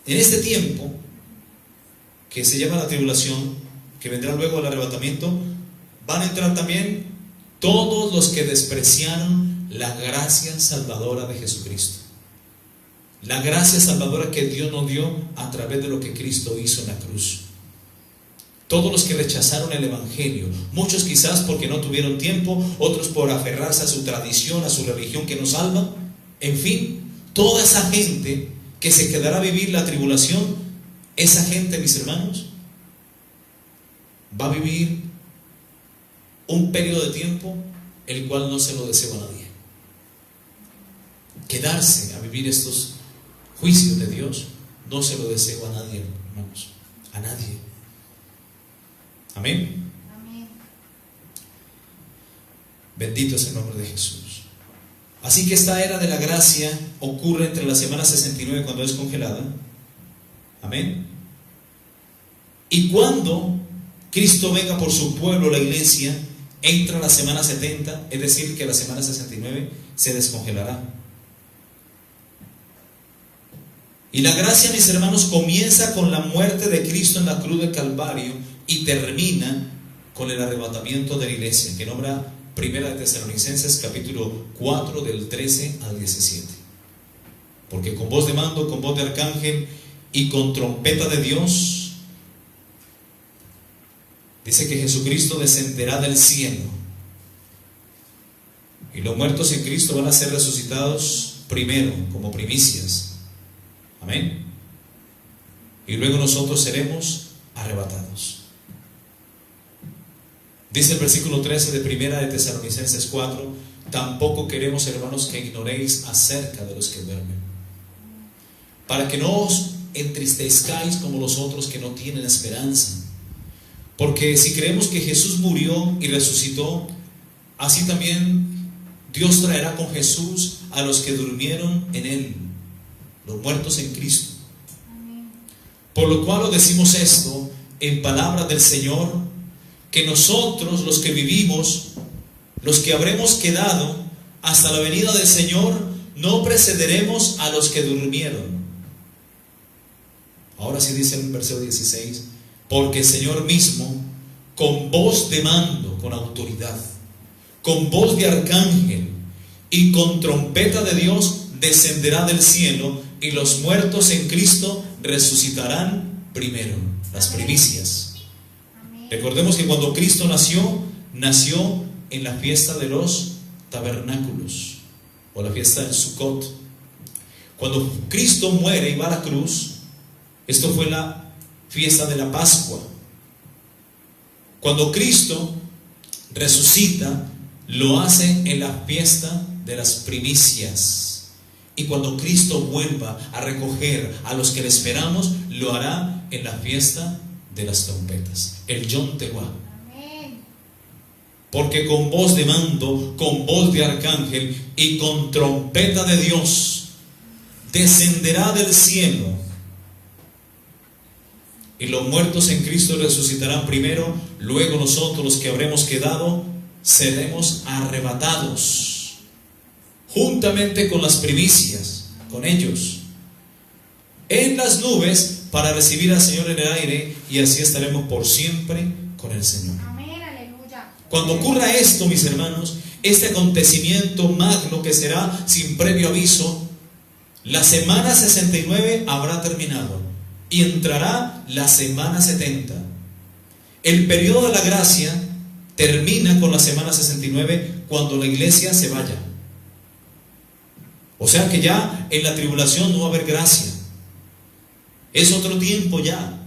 este tiempo que se llama la tribulación, que vendrá luego el arrebatamiento, van a entrar también todos los que despreciaron la gracia salvadora de Jesucristo. La gracia salvadora que Dios nos dio a través de lo que Cristo hizo en la cruz. Todos los que rechazaron el Evangelio, muchos quizás porque no tuvieron tiempo, otros por aferrarse a su tradición, a su religión que nos salva. En fin, toda esa gente que se quedará a vivir la tribulación, esa gente, mis hermanos, va a vivir un periodo de tiempo el cual no se lo deseo a nadie. Quedarse a vivir estos juicios de Dios no se lo deseo a nadie, hermanos, a nadie. Amén. Amén. Bendito es el nombre de Jesús. Así que esta era de la gracia ocurre entre la semana 69, cuando es congelada. Amén. Y cuando Cristo venga por su pueblo, la iglesia, entra la semana 70, es decir, que la semana 69 se descongelará. Y la gracia, mis hermanos, comienza con la muerte de Cristo en la cruz del Calvario y termina con el arrebatamiento de la iglesia, que nombra Primera de Tesalonicenses capítulo 4 del 13 al 17. Porque con voz de mando, con voz de arcángel y con trompeta de Dios, dice que Jesucristo descenderá del cielo y los muertos en Cristo van a ser resucitados primero como primicias. Amén. Y luego nosotros seremos arrebatados. Dice el versículo 13 de Primera de Tesalonicenses 4: tampoco queremos, hermanos, que ignoréis acerca de los que duermen, para que no os entristezcáis como los otros que no tienen esperanza. Porque si creemos que Jesús murió y resucitó, así también Dios traerá con Jesús a los que durmieron en Él, los muertos en Cristo. Por lo cual os decimos esto en palabra del Señor, que nosotros, los que vivimos, los que habremos quedado hasta la venida del Señor, no precederemos a los que durmieron. Ahora sí dice en el versículo 16: porque el Señor mismo, con voz de mando, con autoridad, con voz de arcángel y con trompeta de Dios, descenderá del cielo, y los muertos en Cristo resucitarán primero, las primicias. Recordemos que cuando Cristo nació en la fiesta de los tabernáculos, o la fiesta del Sukkot. Cuando Cristo muere y va a la cruz, esto fue la fiesta de la Pascua. Cuando Cristo resucita, lo hace en la fiesta de las primicias. Y cuando Cristo vuelva a recoger a los que le esperamos, lo hará en la fiesta de las trompetas, el Yom Teruah. Porque con voz de mando, con voz de arcángel y con trompeta de Dios, descenderá del cielo, y los muertos en Cristo resucitarán primero. Luego nosotros, los que habremos quedado, seremos arrebatados juntamente con las primicias, con ellos, en las nubes, para recibir al Señor en el aire, y así estaremos por siempre con el Señor. Amén, aleluya. Cuando ocurra esto, mis hermanos, este acontecimiento magno que será sin previo aviso, la semana 69 habrá terminado y entrará la semana 70. El periodo de la gracia termina con la semana 69, cuando la iglesia se vaya. O sea que ya en la tribulación no va a haber gracia. Es otro tiempo ya.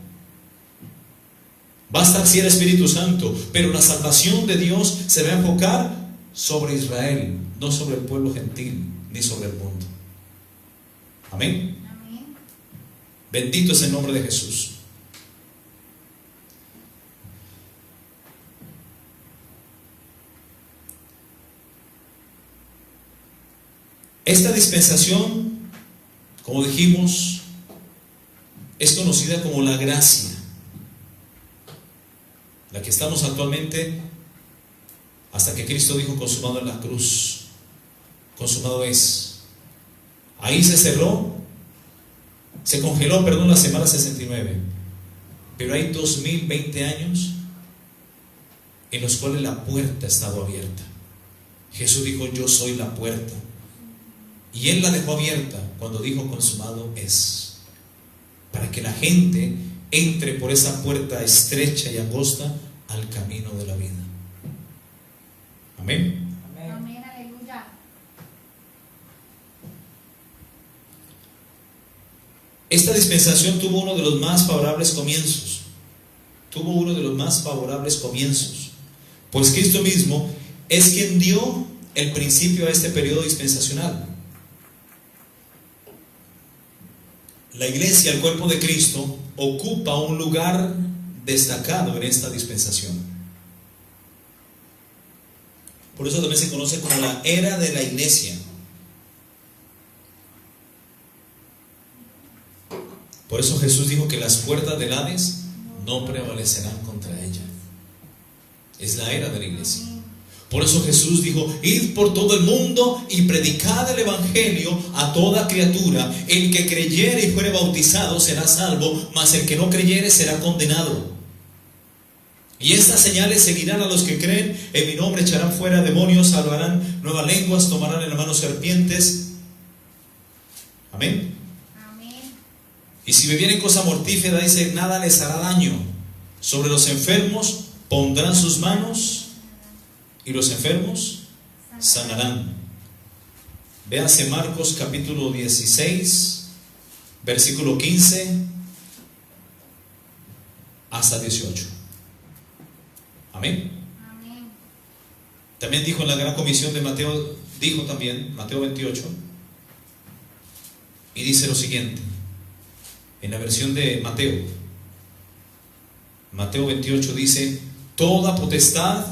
Va a estar sí el Espíritu Santo, pero la salvación de Dios se va a enfocar sobre Israel, no sobre el pueblo gentil, ni sobre el mundo. Amén. Amén. Bendito es el nombre de Jesús. Esta dispensación, como dijimos, es conocida como la gracia. la que estamos actualmente, hasta que Cristo dijo consumado en la cruz, consumado es. Ahí se cerró, se congeló, perdón, la semana 69. Pero hay 2020 años en los cuales la puerta ha estado abierta. Jesús dijo, yo soy la puerta. Y Él la dejó abierta cuando dijo consumado es. Para que la gente entre por esa puerta estrecha y angosta al camino de la vida. Amén. Amén, aleluya. Esta dispensación tuvo uno de los más favorables comienzos. Tuvo uno de los más favorables comienzos. Pues Cristo mismo es quien dio el principio a este periodo dispensacional. La iglesia, el cuerpo de Cristo, ocupa un lugar destacado en esta dispensación. Por eso también se conoce como la era de la iglesia. Por eso Jesús dijo que las puertas del Hades no prevalecerán contra ella. Es la era de la iglesia. Por eso Jesús dijo, id por todo el mundo y predicad el evangelio a toda criatura. El que creyere y fuere bautizado será salvo, mas el que no creyere será condenado. Y estas señales seguirán a los que creen. En mi nombre echarán fuera demonios, hablarán nuevas lenguas, tomarán en la mano serpientes. Amén. Amén. Y si bebieren cosa mortífera, dice, nada les hará daño. Sobre los enfermos pondrán sus manos y los enfermos sanarán. Véase Marcos capítulo 16, versículo 15 hasta 18. Amén. Amén. También dijo en la gran comisión de Mateo, dijo también, Mateo 28, y dice lo siguiente, en la versión de Mateo 28 dice, toda potestad,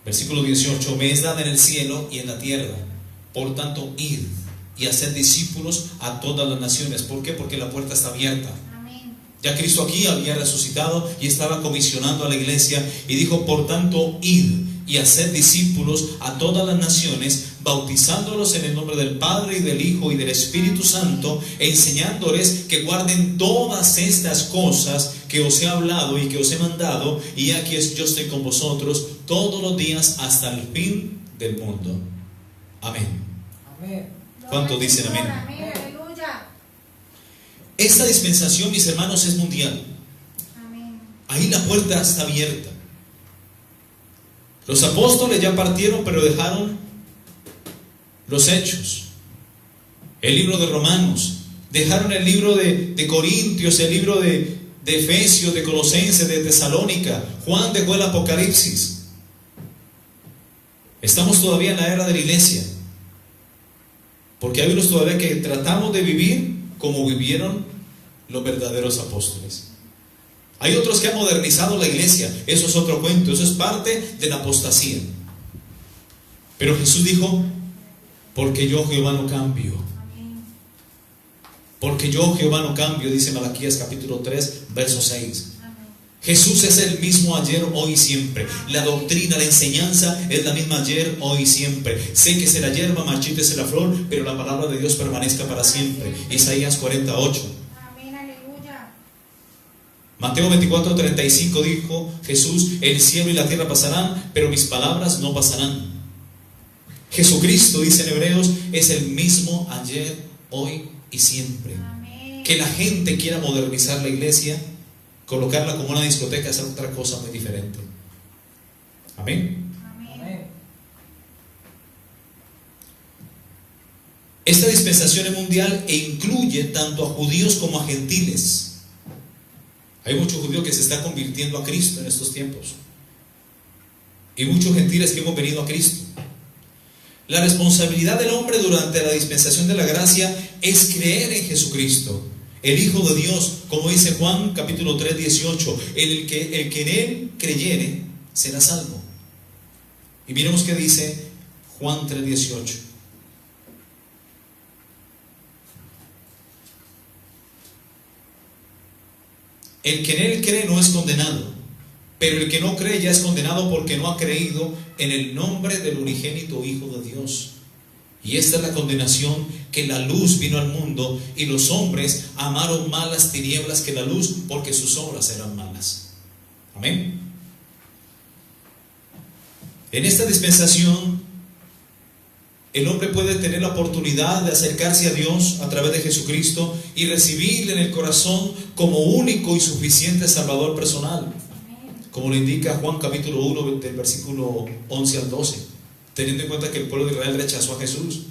versículo 18, me es dada en el cielo y en la tierra. Por tanto, id y haced discípulos a todas las naciones. ¿Por qué? Porque la puerta está abierta. Amén. Ya Cristo aquí había resucitado y estaba comisionando a la iglesia y dijo, por tanto, id y haced discípulos a todas las naciones, bautizándolos en el nombre del Padre y del Hijo y del Espíritu Santo, e enseñándoles que guarden todas estas cosas que os he hablado y que os he mandado, y aquí yo estoy con vosotros todos los días hasta el fin del mundo. Amén. Amén. ¿Cuántos dicen amén? Amén, aleluya. Esta dispensación, mis hermanos, es mundial. Amén. Ahí la puerta está abierta. Los apóstoles ya partieron, pero dejaron los Hechos, el libro de Romanos, dejaron el libro de Corintios, el libro de Efesios, de Colosenses, de Tesalónica. Juan dejó el Apocalipsis. Estamos todavía en la era de la iglesia, porque hay unos todavía que tratamos de vivir como vivieron los verdaderos apóstoles. Hay otros que han modernizado la iglesia. Eso es otro cuento, eso es parte de la apostasía. Pero Jesús dijo, porque yo Jehová no cambio. Amén. Porque yo Jehová no cambio, dice Malaquías capítulo 3, verso 6. Amén. Jesús es el mismo ayer, hoy y siempre. La doctrina, la enseñanza es la misma ayer, hoy y siempre. Sé que será hierba, marchítese la flor, pero la palabra de Dios permanezca para siempre. Isaías 48. Amén, aleluya. Mateo 24:35 dijo Jesús, el cielo y la tierra pasarán, pero mis palabras no pasarán. Jesucristo, dice en Hebreos, es el mismo ayer, hoy y siempre. Amén. Que la gente quiera modernizar la iglesia, colocarla como una discoteca, es otra cosa muy diferente. Amén. Amén. Amén. Esta dispensación es mundial e incluye tanto a judíos como a gentiles. Hay muchos judíos que se están convirtiendo a Cristo en estos tiempos, y muchos gentiles que hemos venido a Cristo. La responsabilidad del hombre durante la dispensación de la gracia es creer en Jesucristo, el Hijo de Dios, como dice Juan capítulo 3, 18. El que en Él creyere será salvo. Y miremos qué dice Juan 3, 18. El que en Él cree no es condenado, Pero el que no cree ya es condenado porque no ha creído en el nombre del unigénito Hijo de Dios. Y esta es la condenación, que la luz vino al mundo y los hombres amaron más las tinieblas que la luz porque sus obras eran malas. Amén. En esta dispensación, el hombre puede tener la oportunidad de acercarse a Dios a través de Jesucristo y recibirle en el corazón como único y suficiente Salvador personal, como lo indica Juan capítulo 1 del versículo 11 al 12, teniendo en cuenta que el pueblo de Israel rechazó a Jesús,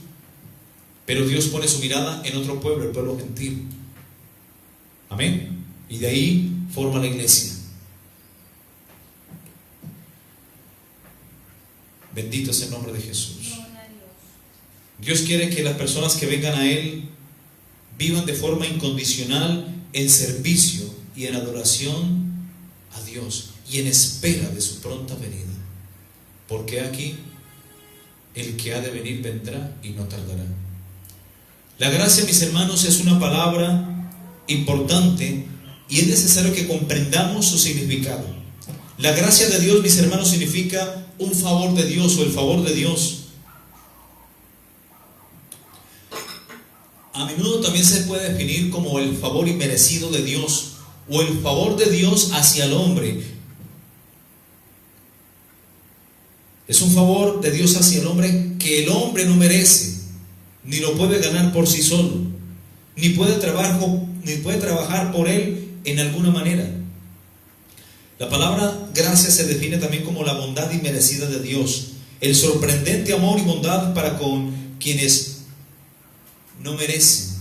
pero Dios pone su mirada en otro pueblo, el pueblo gentil. Amén. Y de ahí forma la iglesia. Bendito es el nombre de Jesús. Dios quiere que las personas que vengan a Él vivan de forma incondicional en servicio y en adoración a Dios y en espera de su pronta venida. Porque aquí el que ha de venir vendrá y no tardará. La gracia, mis hermanos, es una palabra importante y es necesario que comprendamos su significado. La gracia de Dios, mis hermanos, significa un favor de Dios o el favor de Dios. A menudo también se puede definir como el favor inmerecido de Dios o el favor de Dios hacia el hombre. Es un favor de Dios hacia el hombre que el hombre no merece, ni lo puede ganar por sí solo, ni puede trabajar por él en alguna manera. La palabra gracia se define también como la bondad inmerecida de Dios, el sorprendente amor y bondad para con quienes no merecen,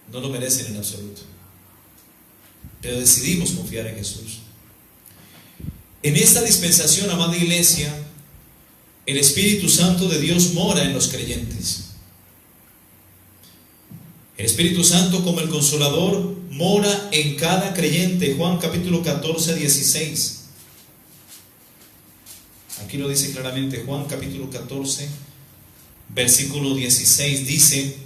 no lo merecen en absoluto, pero decidimos confiar en Jesús. En esta dispensación, amada iglesia, el Espíritu Santo de Dios mora en los creyentes. El Espíritu Santo, como el Consolador, mora en cada creyente. Juan capítulo 14, 16. Aquí lo dice claramente, Juan capítulo 14, versículo 16, dice: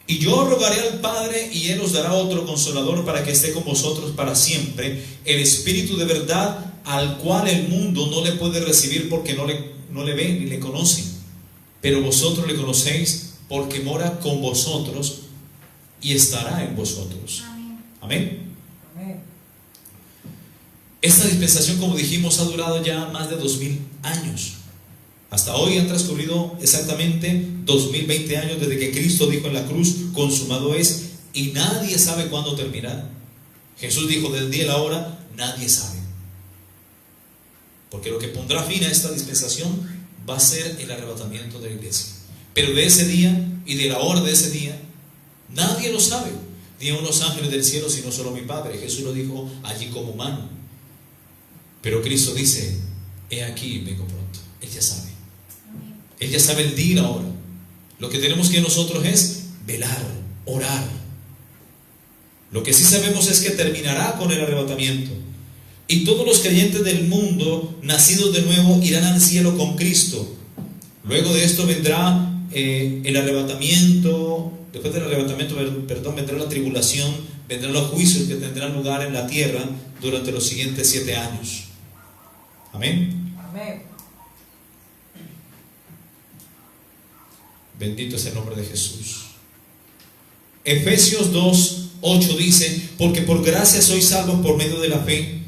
y yo rogaré al Padre, y Él os dará otro Consolador para que esté con vosotros para siempre, el Espíritu de verdad, al cual el mundo no le puede recibir porque no le ve ni le conoce, pero vosotros le conocéis porque mora con vosotros y estará en vosotros. Amén. Amén. Esta dispensación, como dijimos, ha durado ya más de 2000 años. Hasta hoy han transcurrido exactamente 2020 años desde que Cristo dijo en la cruz: consumado es, y nadie sabe cuándo terminará. Jesús dijo: del día y la hora nadie sabe. Porque lo que pondrá fin a esta dispensación va a ser el arrebatamiento de la iglesia. Pero de ese día y de la hora de ese día nadie lo sabe, ni aun los ángeles del cielo, sino solo mi Padre. Jesús lo dijo allí como humano. Pero Cristo dice: he aquí, vengo pronto. Él ya sabe. Él ya sabe el día y la hora. Lo que tenemos que nosotros es velar, orar. Lo que sí sabemos es que terminará con el arrebatamiento. Y todos los creyentes del mundo, nacidos de nuevo, irán al cielo con Cristo. Luego de esto vendrá el arrebatamiento. Después del arrebatamiento, vendrá la tribulación, vendrán los juicios que tendrán lugar en la tierra durante los siguientes 7 años. Amén. Amén. Bendito es el nombre de Jesús. Efesios 2:8 dice: porque por gracia sois salvos por medio de la fe,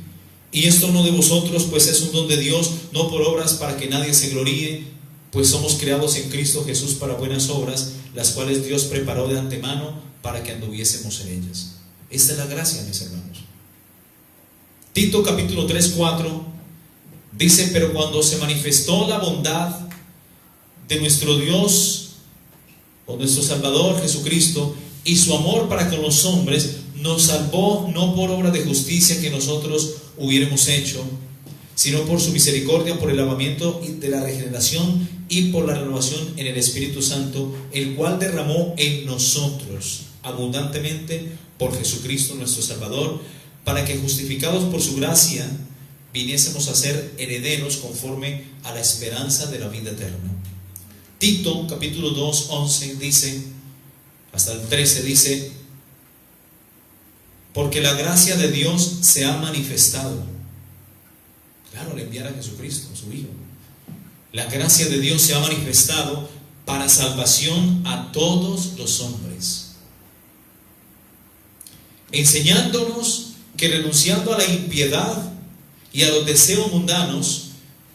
y esto no de vosotros, pues es un don de Dios, no por obras, para que nadie se gloríe, pues somos creados en Cristo Jesús para buenas obras, las cuales Dios preparó de antemano para que anduviésemos en ellas. Esta es la gracia, mis hermanos. Tito capítulo 3:4 dice: pero cuando se manifestó la bondad de nuestro Dios o nuestro Salvador Jesucristo y su amor para con los hombres, nos salvó no por obra de justicia que nosotros hubiéramos hecho, sino por su misericordia, por el lavamiento de la regeneración y por la renovación en el Espíritu Santo, el cual derramó en nosotros abundantemente por Jesucristo nuestro Salvador, para que, justificados por su gracia, viniésemos a ser herederos conforme a la esperanza de la vida eterna. Tito capítulo 2:11 dice, hasta el 13 dice: porque la gracia de Dios se ha manifestado. Claro, al enviar a Jesucristo, su Hijo. La gracia de Dios se ha manifestado para salvación a todos los hombres, enseñándonos que renunciando a la impiedad y a los deseos mundanos,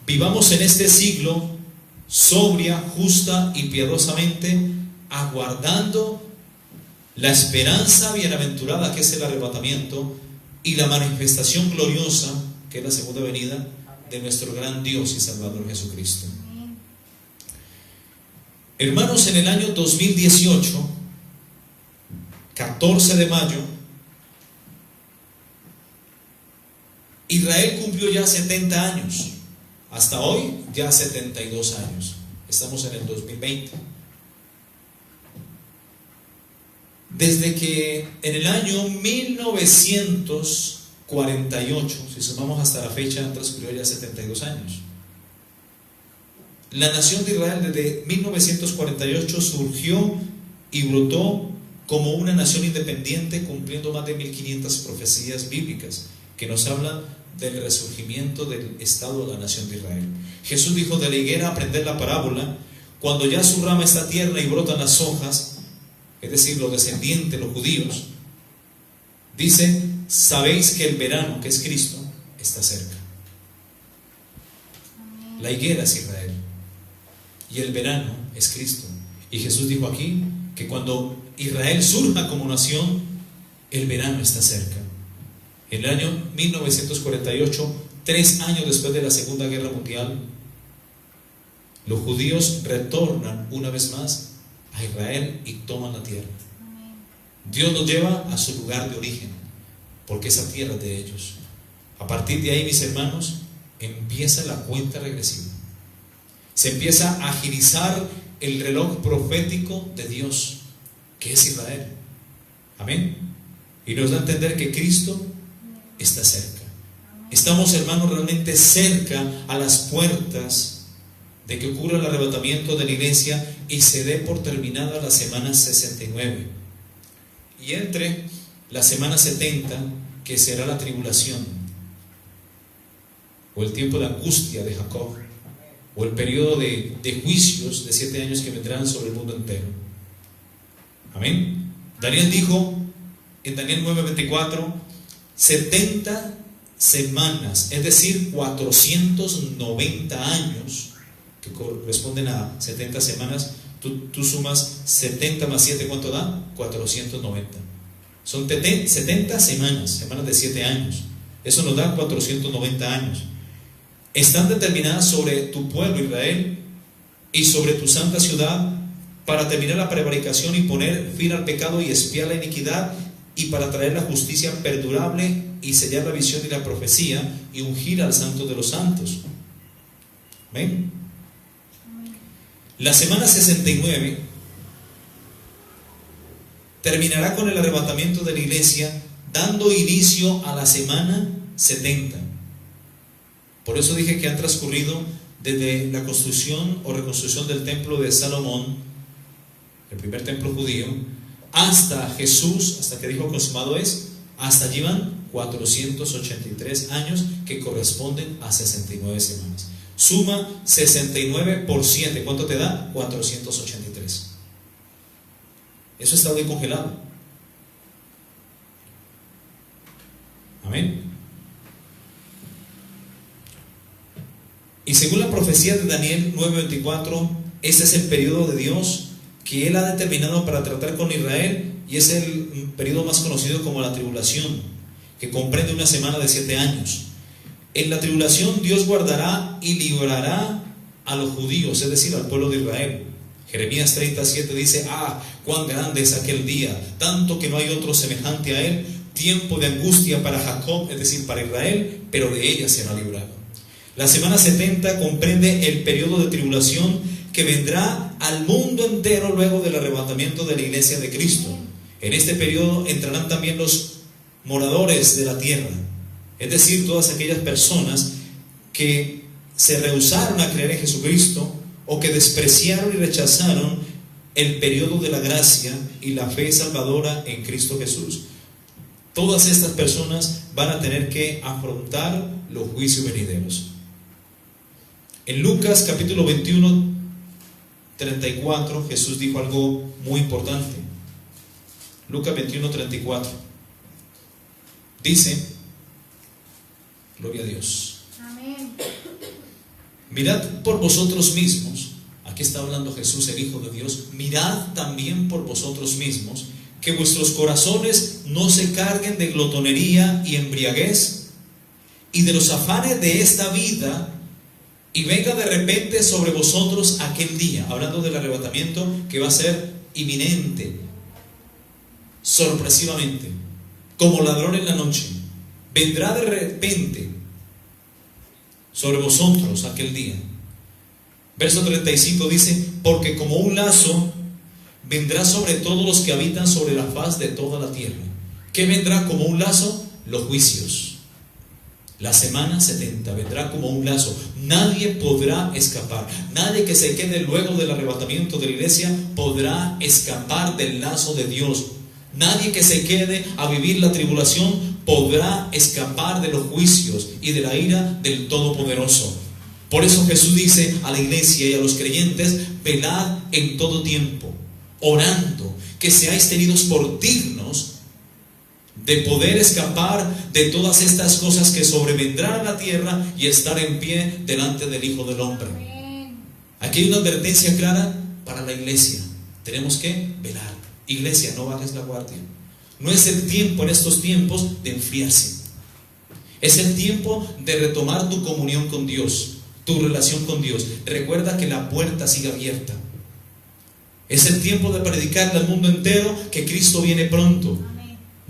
vivamos en este siglo sobria, justa y piadosamente, aguardando la esperanza bienaventurada que es el arrebatamiento y la manifestación gloriosa que es la segunda venida de nuestro gran Dios y Salvador Jesucristo. Hermanos, en el año 2018, 14 de mayo, Israel cumplió ya 70 años. Hasta hoy ya 72 años. Estamos en el 2020. Desde que en el año 1948, si sumamos hasta la fecha, han transcurrido ya 72 años. La nación de Israel desde 1948 surgió y brotó como una nación independiente, cumpliendo más de 1500 profecías bíblicas que nos hablan del resurgimiento del estado de la nación de Israel. Jesús dijo: de la higuera aprended la parábola, cuando ya su rama está tierna y brotan las hojas, es decir, los descendientes, los judíos, dice: sabéis que el verano, que es Cristo, está cerca. La higuera es Israel y el verano es Cristo. Y Jesús dijo aquí que cuando Israel surja como nación, el verano está cerca. En el año 1948, 3 años después de la Segunda Guerra Mundial, los judíos retornan una vez más a Israel y toman la tierra. Dios los lleva a su lugar de origen, porque esa tierra es de ellos. A partir de ahí, mis hermanos, empieza la cuenta regresiva. Se empieza a agilizar el reloj profético de Dios, que es Israel. Amén. Y nos da a entender que Cristo está cerca. Estamos, hermanos, realmente cerca a las puertas de que ocurra el arrebatamiento de la iglesia y se dé por terminada la semana 69. Y entre la semana 70, que será la tribulación, o el tiempo de angustia de Jacob, o el periodo de juicios de 7 años que vendrán sobre el mundo entero. Amén. Daniel dijo en Daniel 9:24, 70 semanas, es decir, 490 años, que corresponden a 70 semanas. Tú sumas 70 más 7, ¿cuánto da? 490. Son 70 semanas de 7 años. Eso nos da 490 años. Están determinadas sobre tu pueblo Israel y sobre tu santa ciudad, para terminar la prevaricación y poner fin al pecado y expiar la iniquidad, y para traer la justicia perdurable y sellar la visión y la profecía y ungir al santo de los santos. ¿Ven? La semana 69 terminará con el arrebatamiento de la iglesia, dando inicio a la semana 70. Por eso dije que han transcurrido desde la construcción o reconstrucción del templo de Salomón, el primer templo judío, hasta Jesús, hasta que dijo consumado es, hasta allí van 483 años, que corresponden a 69 semanas. Suma 69 por 7, ¿cuánto te da? 483. Eso está hoy congelado. Amén. Y según la profecía de Daniel 9:24, este es el periodo de Dios que Él ha determinado para tratar con Israel, y es el periodo más conocido como la tribulación, que comprende una semana de 7 años. En la tribulación Dios guardará y librará a los judíos, es decir, al pueblo de Israel. Jeremías 37 dice: cuán grande es aquel día, tanto que no hay otro semejante a él, tiempo de angustia para Jacob, es decir, para Israel, pero de ella será librado. La semana 70 comprende el periodo de tribulación que vendrá al mundo entero luego del arrebatamiento de la iglesia de Cristo. En este periodo entrarán también los moradores de la tierra, es decir, todas aquellas personas que se rehusaron a creer en Jesucristo, o que despreciaron y rechazaron el periodo de la gracia y la fe salvadora en Cristo Jesús. Todas estas personas van a tener que afrontar los juicios venideros. En Lucas capítulo 21, 34, Jesús dijo algo muy importante. Lucas 21, 34. Dice, gloria a Dios. Amén. Mirad por vosotros mismos. Aquí está hablando Jesús, el Hijo de Dios. Mirad también por vosotros mismos, que vuestros corazones no se carguen de glotonería y embriaguez y de los afanes de esta vida, y venga de repente sobre vosotros aquel día, hablando del arrebatamiento que va a ser inminente, sorpresivamente, como ladrón en la noche. Vendrá de repente sobre vosotros aquel día. Verso 35 dice, porque como un lazo vendrá sobre todos los que habitan sobre la faz de toda la tierra. ¿Qué vendrá como un lazo? Los juicios. La semana 70 vendrá como un lazo. Nadie podrá escapar. Nadie que se quede luego del arrebatamiento de la iglesia podrá escapar del lazo de Dios. Nadie que se quede a vivir la tribulación podrá escapar de los juicios y de la ira del Todopoderoso. Por eso Jesús dice a la iglesia y a los creyentes, velad en todo tiempo, orando, que seáis tenidos por dignos de poder escapar de todas estas cosas que sobrevendrán a la tierra y estar en pie delante del Hijo del Hombre. Amén. Aquí hay una advertencia clara para la iglesia. Tenemos que velar. Iglesia, no bajes la guardia. No es el tiempo en estos tiempos de enfriarse. Es el tiempo de retomar tu comunión con Dios, tu relación con Dios. Recuerda que la puerta sigue abierta. Es el tiempo de predicarle al mundo entero que Cristo viene pronto.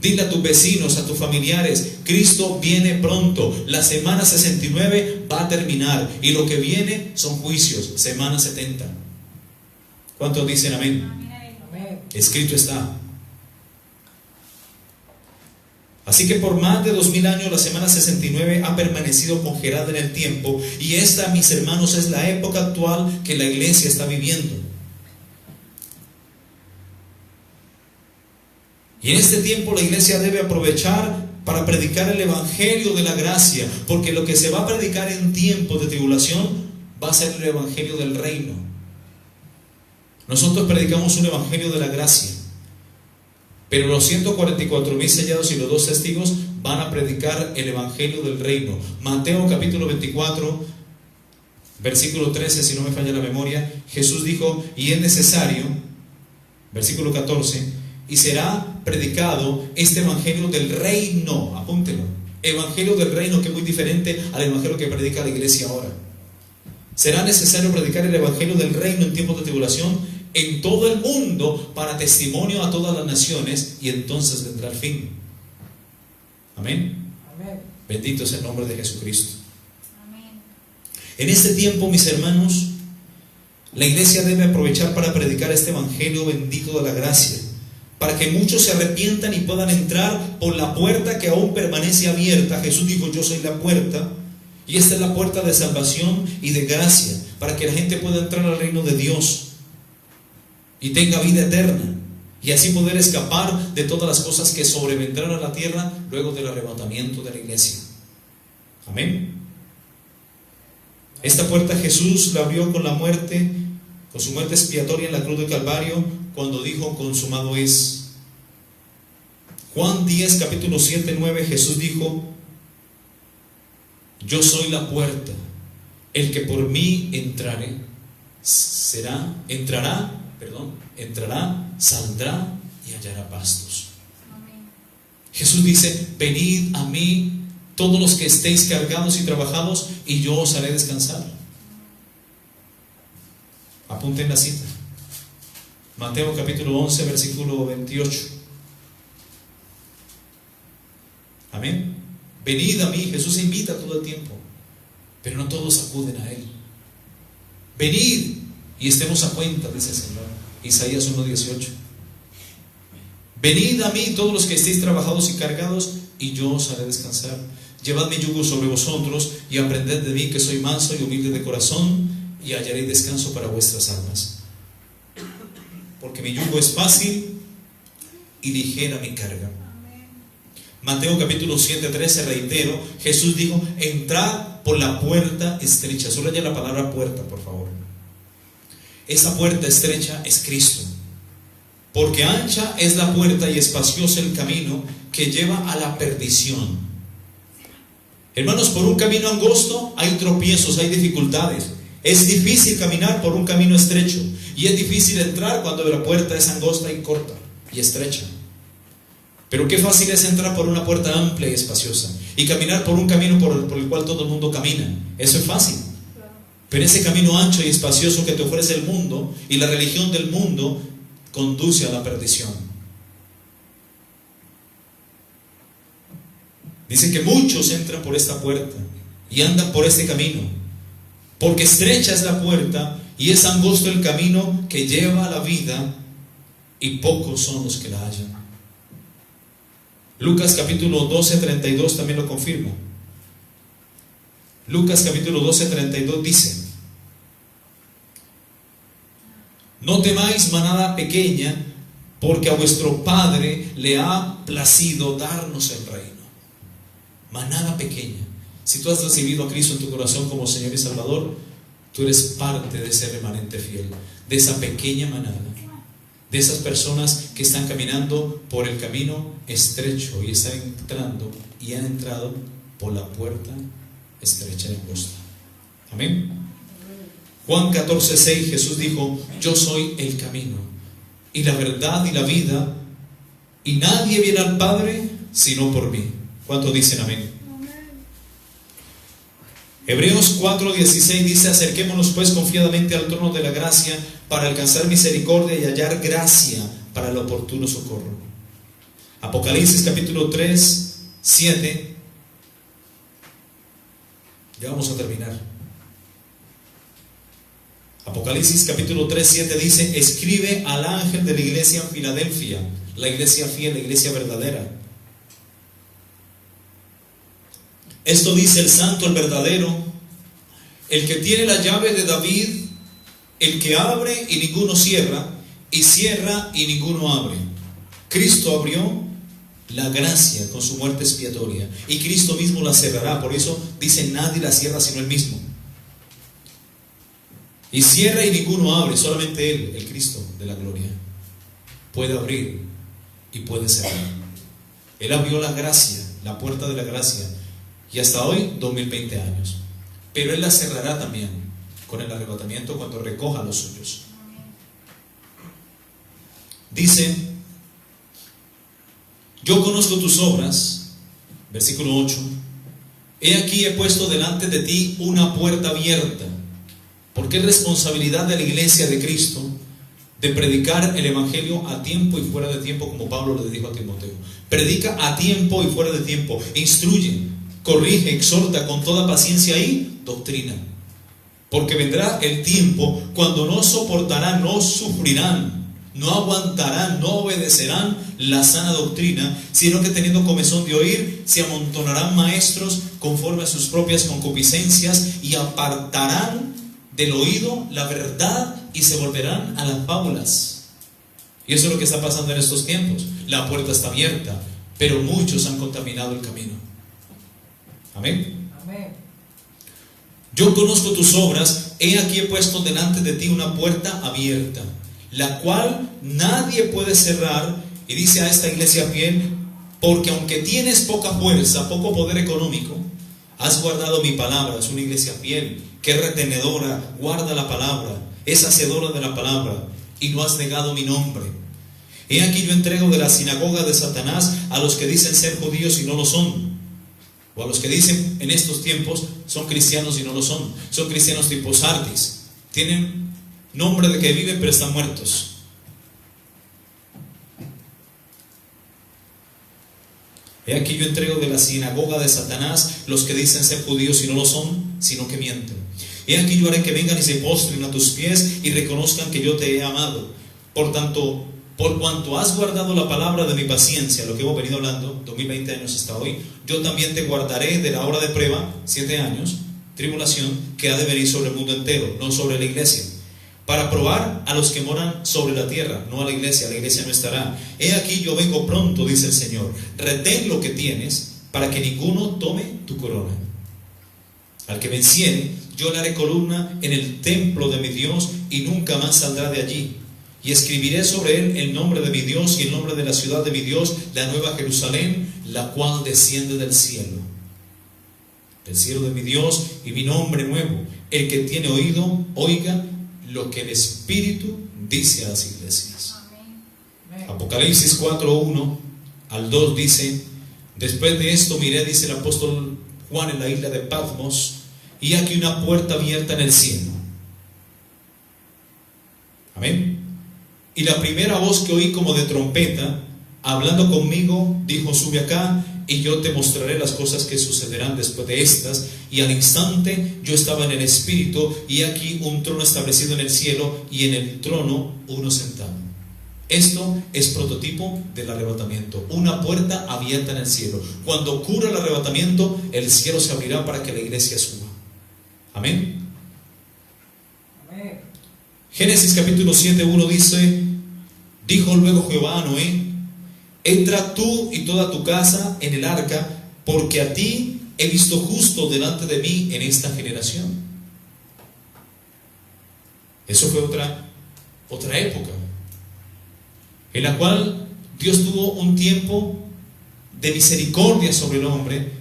Dile a tus vecinos, a tus familiares, Cristo viene pronto. La semana 69 va a terminar y lo que viene son juicios, semana 70. ¿Cuántos dicen amén? Amén. Escrito está. Así que por más de 2000 años la semana 69 ha permanecido congelada en el tiempo, y esta, mis hermanos, es la época actual que la iglesia está viviendo. Y en este tiempo la iglesia debe aprovechar para predicar el evangelio de la gracia, porque lo que se va a predicar en tiempos de tribulación va a ser el evangelio del reino. Nosotros predicamos un evangelio de la gracia, pero los 144,000 sellados y los 2 testigos van a predicar el evangelio del reino. Mateo capítulo 24, versículo 13, si no me falla la memoria, Jesús dijo, y es necesario, versículo 14, y será predicado este evangelio del reino. Apúntelo. Evangelio del reino, que es muy diferente al evangelio que predica la iglesia ahora. Será necesario predicar el evangelio del reino en tiempos de tribulación en todo el mundo para testimonio a todas las naciones, y entonces vendrá el fin. Amén. Amén. Bendito es el nombre de Jesucristo. Amén. En este tiempo, mis hermanos, la iglesia debe aprovechar para predicar este evangelio bendito de la gracia, para que muchos se arrepientan y puedan entrar por la puerta que aún permanece abierta. Jesús dijo, yo soy la puerta, y esta es la puerta de salvación y de gracia, para que la gente pueda entrar al reino de Dios y tenga vida eterna, y así poder escapar de todas las cosas que sobrevendrán a la tierra luego del arrebatamiento de la iglesia. Amén. Esta puerta Jesús la abrió con la muerte, con su muerte expiatoria en la cruz del Calvario, cuando dijo, consumado es. Juan 10, capítulo 7, 9, Jesús dijo, yo soy la puerta, el que por mí entrará, saldrá y hallará pastos. Amén. Jesús dice, venid a mí todos los que estéis cargados y trabajados, y yo os haré descansar. Apunten la cita. Mateo capítulo 11, versículo 28. Amén. Venid a mí. Jesús invita todo el tiempo, pero no todos acuden a Él. Venid y estemos a cuenta, dice el Señor. Isaías 1:18. Venid a mí todos los que estéis trabajados y cargados, y yo os haré descansar. Llevad mi yugo sobre vosotros y aprended de mí, que soy manso y humilde de corazón, y hallaréis descanso para vuestras almas. Porque mi yugo es fácil y ligera mi carga. Mateo capítulo 7:13, reitero, Jesús dijo: entrad por la puerta estrecha. Subraya la palabra puerta, por favor. Esa puerta estrecha es Cristo. Porque ancha es la puerta y espacioso el camino que lleva a la perdición. Hermanos, por un camino angosto hay tropiezos, hay dificultades. Es difícil caminar por un camino estrecho y es difícil entrar cuando la puerta es angosta y corta y estrecha. Pero qué fácil es entrar por una puerta amplia y espaciosa y caminar por un camino por el cual todo el mundo camina. Eso es fácil. Pero ese camino ancho y espacioso que te ofrece el mundo y la religión del mundo conduce a la perdición. Dice que muchos entran por esta puerta y andan por este camino, porque estrecha es la puerta y es angosto el camino que lleva a la vida, y pocos son los que la hallan. Lucas capítulo 12:32 también lo confirma. Lucas capítulo 12:32 dice: no temáis, manada pequeña, porque a vuestro Padre le ha placido darnos el reino. Manada pequeña. Si tú has recibido a Cristo en tu corazón como Señor y Salvador, tú eres parte de ese remanente fiel, de esa pequeña manada, de esas personas que están caminando por el camino estrecho y están entrando y han entrado por la puerta estrecha y angosta. Amén. Juan 14:6, Jesús dijo: yo soy el camino y la verdad y la vida, y nadie viene al Padre sino por mí. ¿Cuántos dicen amén? Hebreos 4:16 dice: acerquémonos pues confiadamente al trono de la gracia para alcanzar misericordia y hallar gracia para el oportuno socorro. Apocalipsis capítulo 3:7. Ya vamos a terminar. Apocalipsis capítulo 3:7 dice: escribe al ángel de la iglesia en Filadelfia, la iglesia fiel, la iglesia verdadera. Esto dice el santo, el verdadero, el que tiene la llave de David, el que abre y ninguno cierra, y cierra y ninguno abre. Cristo abrió la gracia con su muerte expiatoria, y Cristo mismo la cerrará. Por eso dice: nadie la cierra sino Él mismo. Y cierra y ninguno abre, solamente Él, el Cristo de la gloria, puede abrir y puede cerrar. Él abrió la gracia, la puerta de la gracia, y hasta hoy 2020 años. Pero Él la cerrará también con el arrebatamiento cuando recoja a los suyos. Dice: yo conozco tus obras, versículo 8. He aquí he puesto delante de ti una puerta abierta. Porque es responsabilidad de la iglesia de Cristo de predicar el evangelio a tiempo y fuera de tiempo, como Pablo le dijo a Timoteo. Predica a tiempo y fuera de tiempo, instruye, corrige, exhorta con toda paciencia y doctrina. Porque vendrá el tiempo cuando no soportarán, no sufrirán, no aguantarán, no obedecerán la sana doctrina, sino que teniendo comezón de oír, se amontonarán maestros conforme a sus propias concupiscencias y apartarán del oído la verdad y se volverán a las fábulas. Y eso es lo que está pasando en estos tiempos. La puerta está abierta, pero muchos han contaminado el camino. Amén. Amén. Yo conozco tus obras, he aquí he puesto delante de ti una puerta abierta, la cual nadie puede cerrar. Y dice a esta iglesia fiel: porque aunque tienes poca fuerza, poco poder económico, has guardado mi palabra. Es una iglesia fiel, que es retenedora, guarda la palabra, es hacedora de la palabra, y no has negado mi nombre. He aquí yo entrego de la sinagoga de Satanás a los que dicen ser judíos y no lo son, o a los que dicen en estos tiempos son cristianos y no lo son. Son cristianos tipo Sardis, tienen nombre de que viven pero están muertos. He aquí yo entrego de la sinagoga de Satanás los que dicen ser judíos y no lo son, sino que mienten. He aquí yo haré que vengan y se postren a tus pies y reconozcan que yo te he amado. Por tanto, por cuanto has guardado la palabra de mi paciencia, lo que hemos venido hablando, 2020 años hasta hoy, yo también te guardaré de la hora de prueba, 7 años, tribulación, que ha de venir sobre el mundo entero, no sobre la iglesia. para probar a los que moran sobre la tierra, no a la iglesia no estará. He aquí yo vengo pronto, dice el Señor. Retén lo que tienes, para que ninguno tome tu corona. Al que venciere, yo le haré columna en el templo de mi Dios, y nunca más saldrá de allí. Y escribiré sobre él el nombre de mi Dios y el nombre de la ciudad de mi Dios, la nueva Jerusalén, la cual desciende del cielo de mi Dios, y mi nombre nuevo. El que tiene oído, oiga lo que el Espíritu dice a las iglesias. Amén. Apocalipsis 4:1 al 2 dice: después de esto miré, dice el apóstol Juan, en la isla de Patmos, y aquí una puerta abierta en el cielo. Amén. Y la primera voz que oí como de trompeta, hablando conmigo, dijo: sube acá, y yo te mostraré las cosas que sucederán después de estas. Y al instante yo estaba en el Espíritu, y aquí un trono establecido en el cielo, y en el trono uno sentado. Esto es prototipo del arrebatamiento, una puerta abierta en el cielo. Cuando ocurra el arrebatamiento, el cielo se abrirá para que la iglesia suba. Amén. Amén. Génesis capítulo 7:1 dice: dijo luego Jehová a Noé: entra tú y toda tu casa en el arca, porque a ti he visto justo delante de mí en esta generación. Eso fue otra época en la cual Dios tuvo un tiempo de misericordia sobre el hombre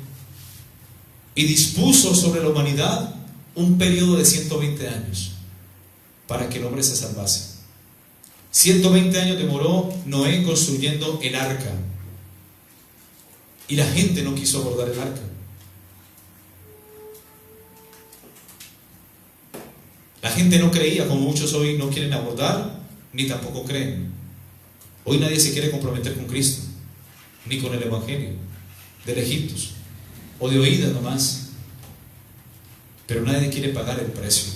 y dispuso sobre la humanidad un periodo de 120 años para que el hombre se salvase. 120 años demoró Noé construyendo el arca, y la gente no quiso abordar el arca. La gente no creía, como muchos hoy no quieren abordar, ni tampoco creen. Hoy nadie se quiere comprometer con Cristo, ni con el Evangelio, de lejitos o de oídas nomás, pero nadie quiere pagar el precio.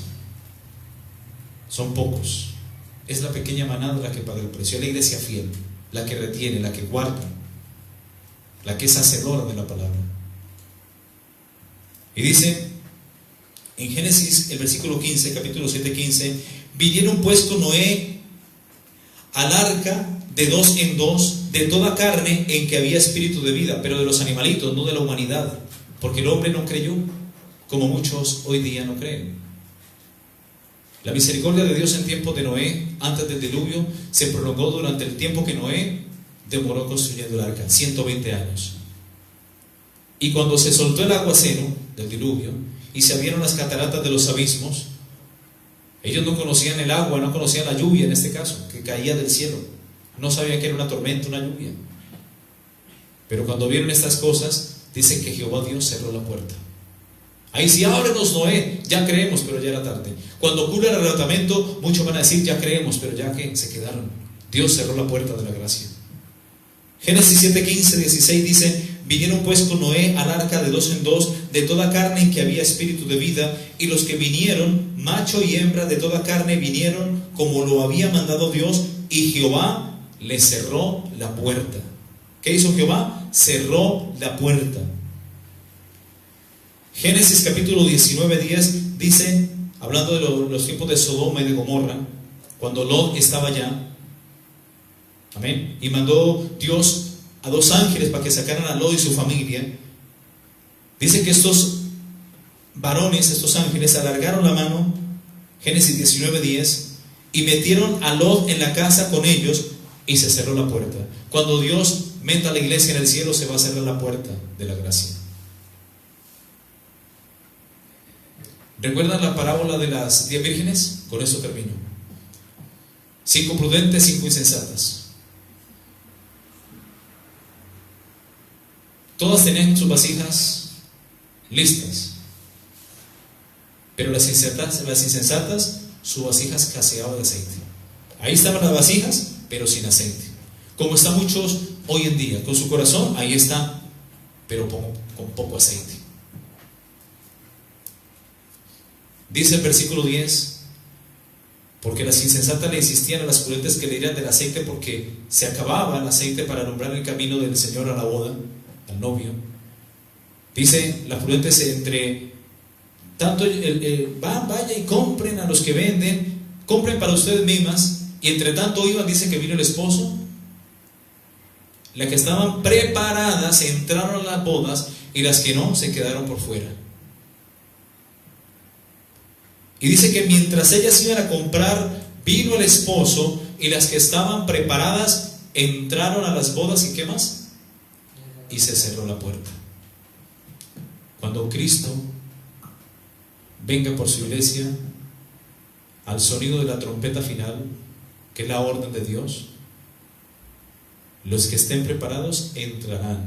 Son pocos. Es la pequeña manada la que paga el precio. Es la iglesia fiel, la que retiene, la que guarda, la que es hacedora de la palabra. Y dice en Génesis, el versículo 15, capítulo 7:15: vinieron pues con Noé al arca de 2 en 2 de toda carne en que había espíritu de vida, pero de los animalitos, no de la humanidad, porque el hombre no creyó, como muchos hoy día no creen. La misericordia de Dios en tiempos de Noé, antes del diluvio, se prolongó durante el tiempo que Noé demoró construyendo el arca, 120 años. Y cuando se soltó el aguacero del diluvio y se abrieron las cataratas de los abismos, ellos no conocían el agua, no conocían la lluvia en este caso, que caía del cielo. No sabían que era una tormenta, una lluvia. Pero cuando vieron estas cosas, dicen que Jehová Dios cerró la puerta. Ahí sí, ábrenos, Noé, ya creemos, pero ya era tarde. Cuando ocurre el arrebatamiento, muchos van a decir: ya creemos, pero ya que se quedaron. Dios cerró la puerta de la gracia. Génesis 7, 15, 16 dice: vinieron pues con Noé al arca de 2 en 2 de toda carne en que había espíritu de vida, y los que vinieron, macho y hembra de toda carne, vinieron como lo había mandado Dios, y Jehová le cerró la puerta. ¿Qué hizo Jehová? Cerró la puerta. Génesis capítulo 19, 10 dice, hablando de los tiempos de Sodoma y de Gomorra, cuando Lot estaba allá, amén, y mandó Dios a 2 ángeles para que sacaran a Lot y su familia. Dice que estos varones, estos ángeles, alargaron la mano, Génesis 19, 10, y metieron a Lot en la casa con ellos, y se cerró la puerta. Cuando Dios meta a la iglesia en el cielo, se va a cerrar la puerta de la gracia. ¿Recuerdan la parábola de las 10 vírgenes? Con eso termino. 5 prudentes, 5 insensatas. Todas tenían sus vasijas listas, pero las insensatas, su vasija escaseaba de aceite. Ahí estaban las vasijas, pero sin aceite. Como están muchos hoy en día, con su corazón, ahí está, pero con poco aceite. Dice el versículo 10: porque las insensatas le insistían a las prudentes que le dieran del aceite, porque se acababa el aceite para alumbrar el camino del Señor a la boda, al novio. Dice, las prudentes entre tanto, vaya y compren a los que venden, compren para ustedes mismas. Y entre tanto iban, dice que vino el esposo. Las que estaban preparadas entraron a las bodas y las que no se quedaron por fuera. Y dice que mientras ellas iban a comprar, vino el esposo y las que estaban preparadas entraron a las bodas. ¿Y qué más? Y se cerró la puerta. Cuando Cristo venga por su iglesia, al sonido de la trompeta final, que es la orden de Dios, los que estén preparados entrarán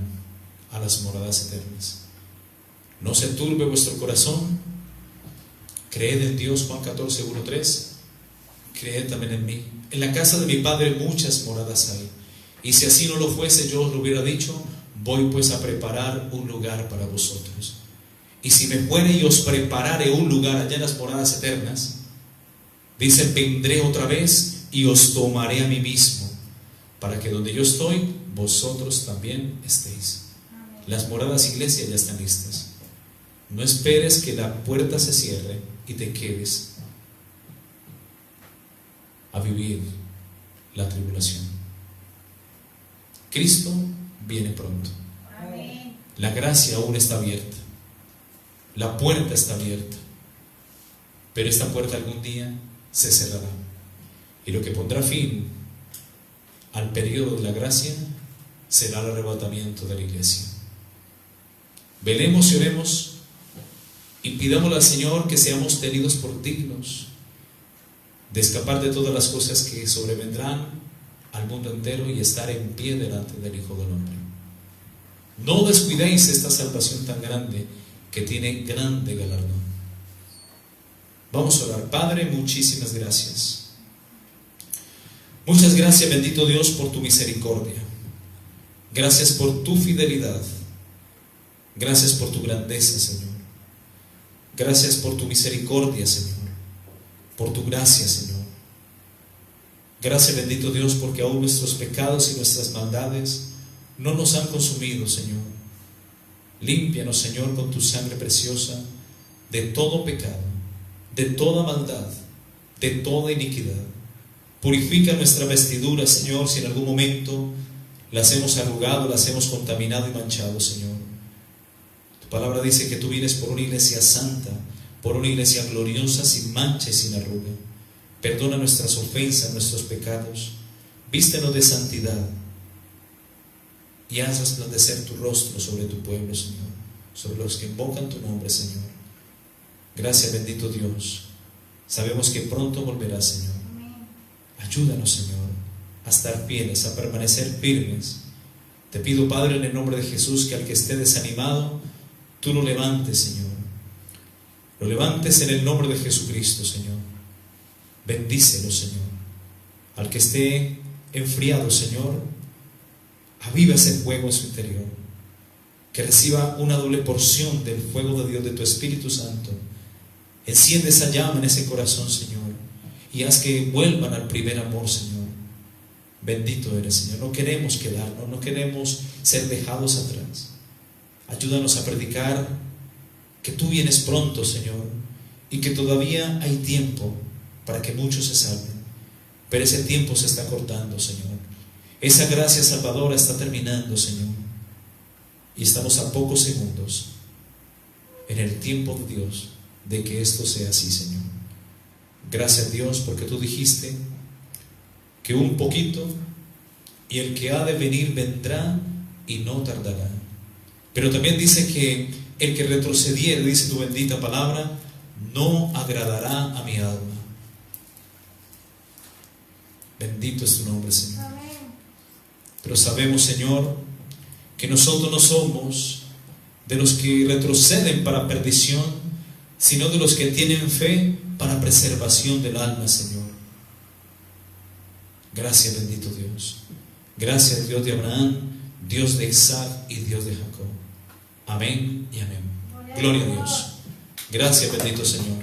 a las moradas eternas. No se turbe vuestro corazón, creed en Dios, Juan 14, 1-3, creed también en mí. En la casa de mi Padre muchas moradas hay, y si así no lo fuese, yo os lo hubiera dicho. Voy pues a preparar un lugar para vosotros. Y si me fuere y os preparare un lugar allá en las moradas eternas, dice, vendré otra vez y os tomaré a mí mismo, para que donde yo estoy, vosotros también estéis. Las moradas, iglesia, ya están listas. No esperes que la puerta se cierre y te quedes a vivir la tribulación. Cristo viene pronto. Amén. La gracia aún está abierta. La puerta está abierta. Pero esta puerta algún día se cerrará. Y lo que pondrá fin al periodo de la gracia será el arrebatamiento de la iglesia. Velemos y oremos y pidámosle al Señor que seamos tenidos por dignos de escapar de todas las cosas que sobrevendrán al mundo entero y estar en pie delante del Hijo del Hombre. No descuidéis esta salvación tan grande que tiene grande galardón. Vamos a orar. Padre, muchísimas gracias. Muchas gracias, bendito Dios, por tu misericordia. Gracias por tu fidelidad. Gracias por tu grandeza, Señor. Gracias por tu misericordia, Señor. Por tu gracia, Señor. Gracias, bendito Dios, porque aún nuestros pecados y nuestras maldades no nos han consumido, Señor. Límpianos, Señor, con tu sangre preciosa de todo pecado, de toda maldad, de toda iniquidad. Purifica nuestra vestidura, Señor, si en algún momento las hemos arrugado, las hemos contaminado y manchado, Señor. Tu palabra dice que tú vienes por una iglesia santa, por una iglesia gloriosa, sin mancha y sin arruga. Perdona nuestras ofensas, nuestros pecados. Vístenos de santidad y haz resplandecer tu rostro sobre tu pueblo, Señor, sobre los que invocan tu nombre, Señor. Gracias, bendito Dios. Sabemos que pronto volverás, Señor. Ayúdanos, Señor, a estar fieles, a permanecer firmes. Te pido, Padre, en el nombre de Jesús, que al que esté desanimado, tú lo levantes, Señor. Lo levantes en el nombre de Jesucristo, Señor. Bendícelo, Señor. Al que esté enfriado, Señor, aviva ese fuego en su interior. Que reciba una doble porción del fuego de Dios, de tu Espíritu Santo. Enciende esa llama en ese corazón, Señor, y haz que vuelvan al primer amor, Señor. Bendito eres, Señor. No queremos quedarnos, no queremos ser dejados atrás. Ayúdanos a predicar que tú vienes pronto, Señor, y que todavía hay tiempo para que muchos se salven. Pero ese tiempo se está cortando, Señor. Esa gracia salvadora está terminando, Señor. Y estamos a pocos segundos en el tiempo de Dios de que esto sea así, Señor. Gracias, Dios, porque tú dijiste que un poquito y el que ha de venir vendrá y no tardará. Pero también dice que el que retrocediere, dice tu bendita palabra, no agradará a mi alma. Bendito es tu nombre, Señor. Pero sabemos, Señor, que nosotros no somos de los que retroceden para perdición, sino de los que tienen fe para preservación del alma, Señor. Gracias, bendito Dios. Gracias, Dios de Abraham, Dios de Isaac y Dios de Jacob. Amén y amén. Gloria a Dios. Gracias, bendito Señor.